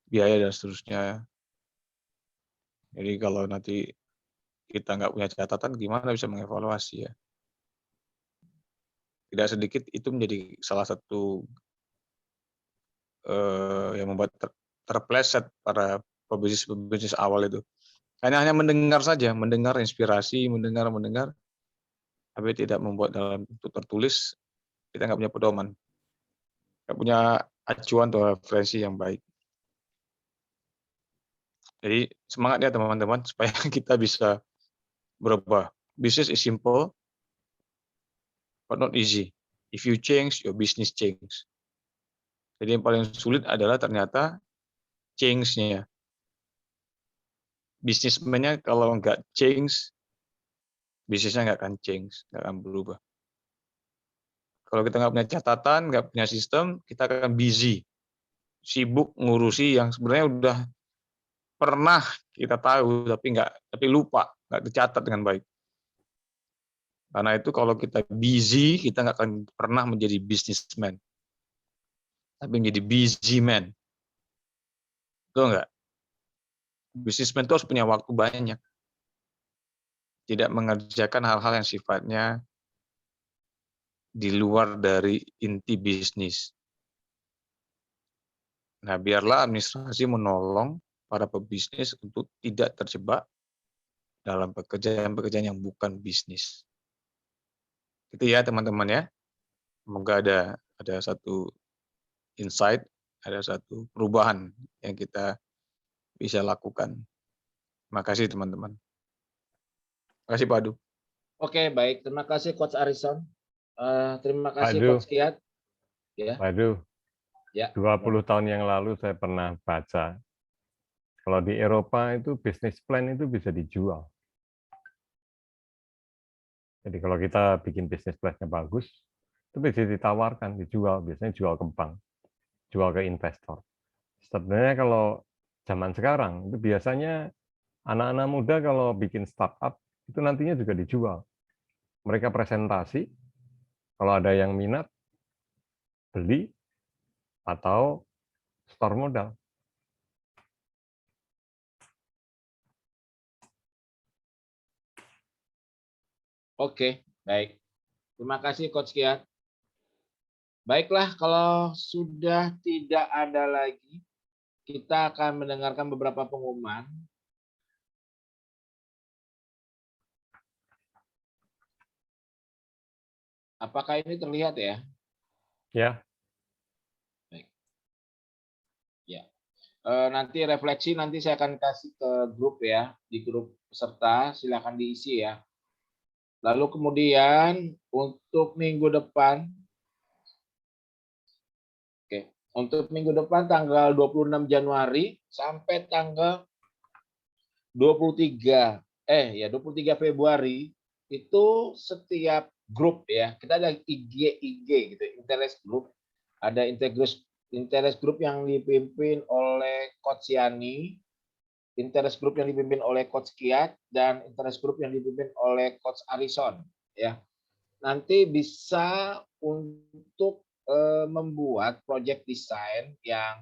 biaya dan seterusnya. Jadi kalau nanti kita nggak punya catatan, gimana bisa mengevaluasi ya? Tidak sedikit itu menjadi salah satu yang membuat terpleset para pebisnis awal itu. Hanya mendengar saja, mendengar inspirasi, mendengar, tapi tidak membuat dalam bentuk tertulis. Kita nggak punya pedoman, nggak punya acuan atau referensi yang baik. Jadi semangat ya teman-teman supaya kita bisa berubah. Business is simple, but not easy. If you change, your business change. Jadi yang paling sulit adalah ternyata change-nya. Bisnismennya kalau nggak change, bisnisnya nggak akan change, nggak akan berubah. Kalau kita nggak punya catatan, nggak punya sistem, kita akan busy, sibuk ngurusi yang sebenarnya udah pernah kita tahu, tapi lupa, nggak dicatat dengan baik. Karena itu kalau kita busy, kita nggak akan pernah menjadi businessman, tapi menjadi busy man. Betul nggak? Businessman itu harus punya waktu banyak. Tidak mengerjakan hal-hal yang sifatnya di luar dari inti bisnis. Nah, biarlah administrasi menolong para pebisnis untuk tidak terjebak dalam pekerjaan-pekerjaan yang bukan bisnis. Itu ya teman-teman ya. Semoga ada satu insight, ada satu perubahan yang kita bisa lakukan. Terima kasih teman-teman. Terima kasih Pak Adu. Oke, baik. Terima kasih Coach Arison. Terima Pak kasih Du. Coach Kiat. Ya. Waduh, Ya. 20 tahun yang lalu saya pernah baca, kalau di Eropa itu bisnis plan itu bisa dijual. Jadi kalau kita bikin bisnis plan-nya bagus, itu bisa ditawarkan, dijual, biasanya jual ke bank, jual ke investor. Sebenarnya kalau zaman sekarang, itu biasanya anak-anak muda kalau bikin startup, itu nantinya juga dijual. Mereka presentasi, kalau ada yang minat, beli, atau store modal. Oke, baik. Terima kasih Coach Kiat. Baiklah, kalau sudah tidak ada lagi, kita akan mendengarkan beberapa pengumuman. Apakah ini terlihat ya? Ya, Ya. Nanti refleksi nanti saya akan kasih ke grup ya, di grup peserta silakan diisi ya. Lalu kemudian untuk minggu depan, untuk minggu depan tanggal 26 Januari sampai tanggal 23 Februari itu setiap grup ya, kita ada IG gitu, interest group. Ada interest group yang dipimpin oleh Coach Yani, interest group yang dipimpin oleh Coach Kiat, dan interest group yang dipimpin oleh Coach Arison ya. Nanti bisa untuk membuat project design yang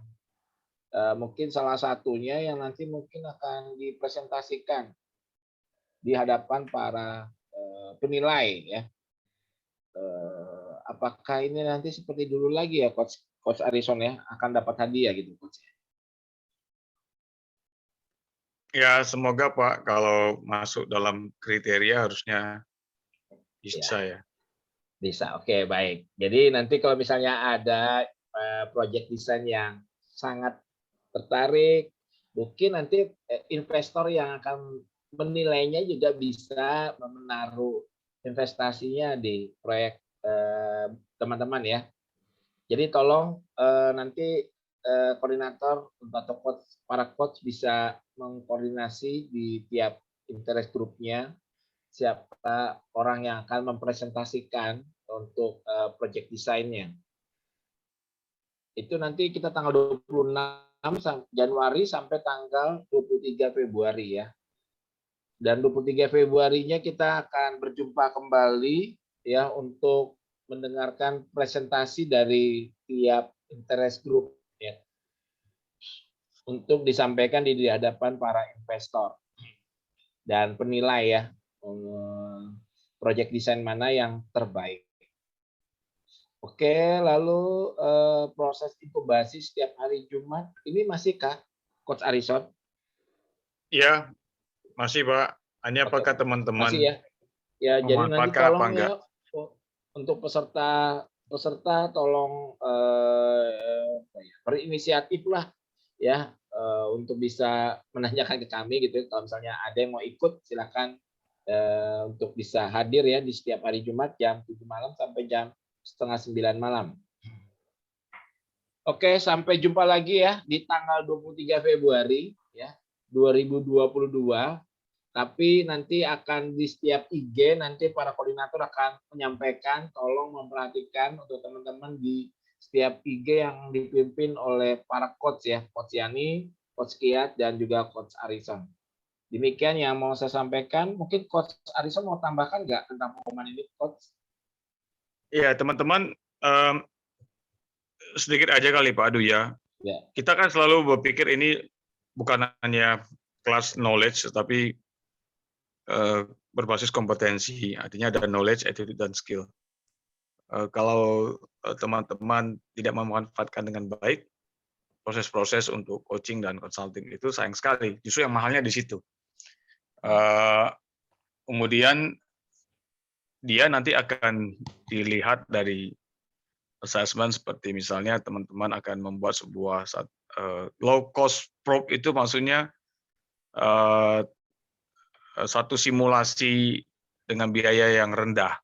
mungkin salah satunya yang nanti mungkin akan dipresentasikan di hadapan para penilai ya. Apakah ini nanti seperti dulu lagi ya Coach Arison ya, akan dapat hadiah gitu Coach? Ya, semoga Pak kalau masuk dalam kriteria harusnya bisa ya. Bisa, oke baik. Jadi nanti kalau misalnya ada project design yang sangat tertarik, mungkin nanti investor yang akan menilainya juga bisa menaruh investasinya di proyek teman-teman ya. Jadi tolong nanti koordinator atau para coach bisa mengkoordinasi di tiap interest group-nya siapa orang yang akan mempresentasikan untuk project desainnya. Itu nanti kita tanggal 26 Januari sampai tanggal 23 Februari ya. Dan 23 Februarinya kita akan berjumpa kembali ya untuk mendengarkan presentasi dari tiap interest group ya. Untuk disampaikan di hadapan para investor dan penilai ya. Project desain mana yang terbaik. Oke, lalu proses inkubasi setiap hari Jumat ini masihkah Coach Arison? Iya, masih Pak. Hanya apakah teman-teman masih ya? Ya, jadi nanti memanfaatkan apa tolong enggak? ya untuk peserta tolong berinisiatif lah ya untuk bisa menanyakan ke kami gitu. Kalau misalnya ada yang mau ikut silakan untuk bisa hadir ya di setiap hari Jumat jam 7 malam sampai jam setengah 9 malam. Oke, sampai jumpa lagi ya di tanggal 23 Februari ya 2022. Tapi nanti akan di setiap IG nanti para koordinator akan menyampaikan, tolong memperhatikan untuk teman-teman di setiap IG yang dipimpin oleh para coach ya, Coach Yani, Coach Kiat, dan juga Coach Arison. Demikian yang mau saya sampaikan. Mungkin Coach Arison mau tambahkan nggak tentang pengumuman ini, Coach? Iya, teman-teman, sedikit aja kali Pak Adu ya. Ya. Kita kan selalu berpikir ini bukan hanya kelas knowledge, tetapi berbasis kompetensi, artinya ada knowledge, attitude, dan skill. Kalau teman-teman tidak memanfaatkan dengan baik proses-proses untuk coaching dan consulting itu sayang sekali. Justru yang mahalnya di situ. Kemudian dia nanti akan dilihat dari assessment seperti misalnya teman-teman akan membuat sebuah low cost probe, itu maksudnya satu simulasi dengan biaya yang rendah.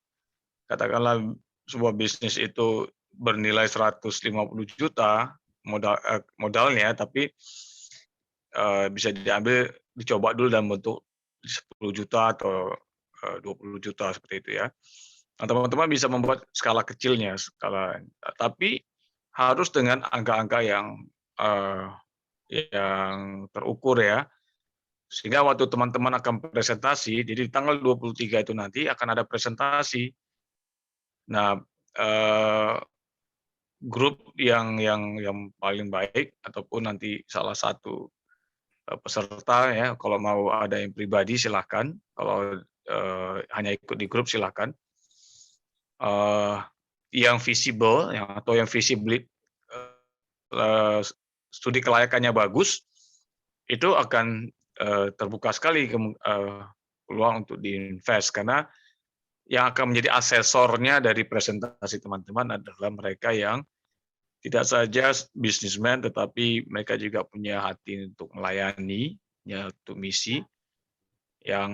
Katakanlah sebuah bisnis itu bernilai 150 juta modalnya, tapi bisa dicoba dulu dalam bentuk 10 juta atau 20 juta seperti itu ya. Nah, teman-teman bisa membuat skala kecilnya, tapi harus dengan angka-angka yang terukur ya. Sehingga waktu teman-teman akan presentasi, jadi di tanggal 23 itu nanti akan ada presentasi. Nah, grup yang paling baik ataupun nanti salah satu peserta ya, kalau mau ada yang pribadi silahkan, kalau hanya ikut di grup silahkan. Yang visible atau yang visibility studi kelayakannya bagus, itu akan terbuka sekali peluang untuk diinvest, karena yang akan menjadi asesornya dari presentasi teman-teman adalah mereka yang tidak saja bisnismen, tetapi mereka juga punya hati untuk melayani, untuk misi, yang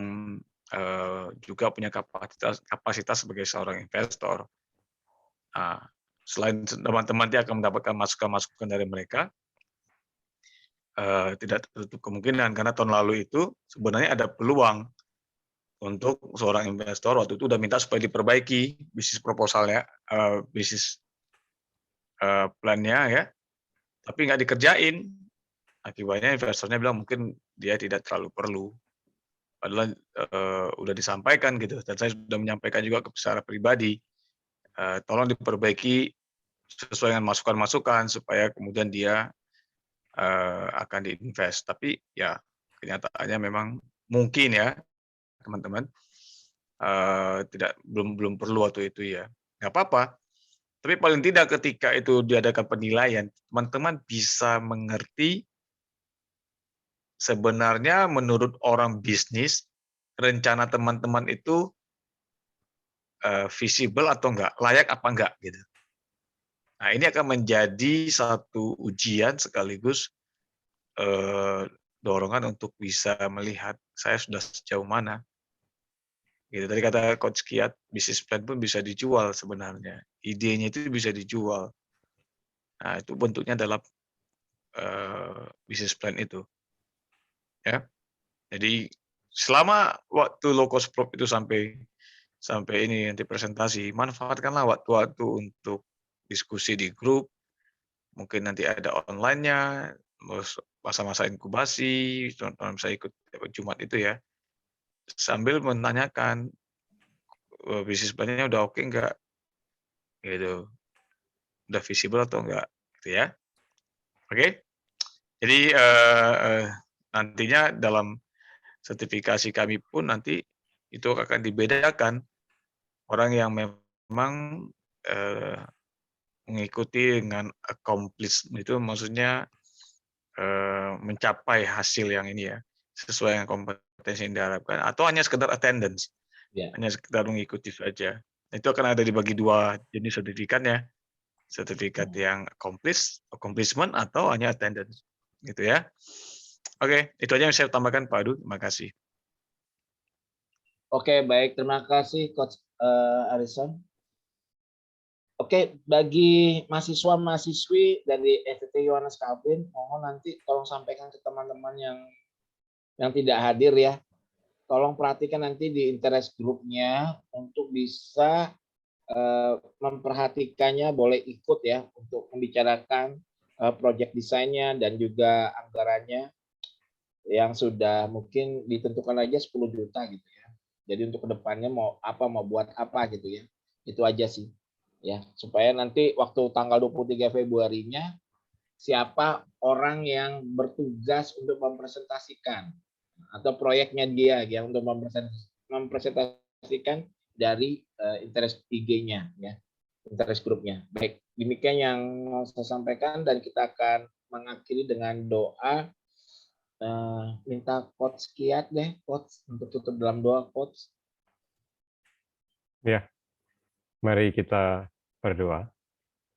juga punya kapasitas sebagai seorang investor. Nah, selain teman-teman dia akan mendapatkan masukan-masukan dari mereka, tidak tertutup kemungkinan karena tahun lalu itu sebenarnya ada peluang untuk seorang investor waktu itu udah minta supaya diperbaiki bisnis proposalnya, bisnis plannya ya, tapi nggak dikerjain. Akibatnya investornya bilang mungkin dia tidak terlalu perlu. Padahal udah disampaikan gitu, dan saya sudah menyampaikan juga secara pribadi, tolong diperbaiki sesuai dengan masukan-masukan supaya kemudian dia akan diinvest. Tapi ya kenyataannya memang mungkin ya teman-teman belum perlu waktu itu ya, nggak apa-apa. Tapi paling tidak ketika itu diadakan penilaian, teman-teman bisa mengerti sebenarnya menurut orang bisnis rencana teman-teman itu visible atau enggak, layak apa enggak gitu. Nah, ini akan menjadi satu ujian sekaligus dorongan untuk bisa melihat saya sudah sejauh mana. Gitu. Tadi kata Coach Kiat, bisnis plan pun bisa dijual sebenarnya. Idenya itu bisa dijual. Nah, itu bentuknya dalam bisnis plan itu. Ya. Jadi selama waktu low cost probe itu sampai ini nanti presentasi, manfaatkanlah waktu-waktu untuk diskusi di grup. Mungkin nanti ada online-nya, masa-masa inkubasi, teman-teman bisa ikut Jumat itu ya. Sambil menanyakan bisnis plan-nya udah oke enggak? Gitu. Udah visible atau enggak? Gitu ya. Oke. Jadi nantinya dalam sertifikasi kami pun nanti itu akan dibedakan orang yang memang mengikuti dengan accomplish, itu maksudnya mencapai hasil yang ini ya, sesuai dengan kompetensi yang diharapkan, atau hanya sekedar attendance, hanya sekedar mengikuti saja. Itu akan ada dibagi dua jenis sertifikat ya, sertifikat yang accomplishment atau hanya attendance, gitu ya. Oke, itu aja yang saya tambahkan Pak Adu. Terima kasih. Oke, baik. Terima kasih Coach Arison. Oke, bagi mahasiswa-mahasiswi dari FTT Yohanes Calvin, mohon nanti tolong sampaikan ke teman-teman yang tidak hadir ya. Tolong perhatikan nanti di interest grupnya untuk bisa memperhatikannya, boleh ikut ya untuk membicarakan project desainnya dan juga anggarannya yang sudah mungkin ditentukan aja 10 juta gitu ya. Jadi untuk kedepannya mau buat apa gitu ya. Itu aja sih. Ya, supaya nanti waktu tanggal 23 Februarinya siapa orang yang bertugas untuk mempresentasikan atau proyeknya dia ya untuk mempresentasikan dari interest IG-nya ya, interest grupnya. Baik, demikian yang mau saya sampaikan dan kita akan mengakhiri dengan doa. Minta Coach Kiat deh, Coach, untuk tutup dalam doa, Coach. Ya, mari kita berdoa.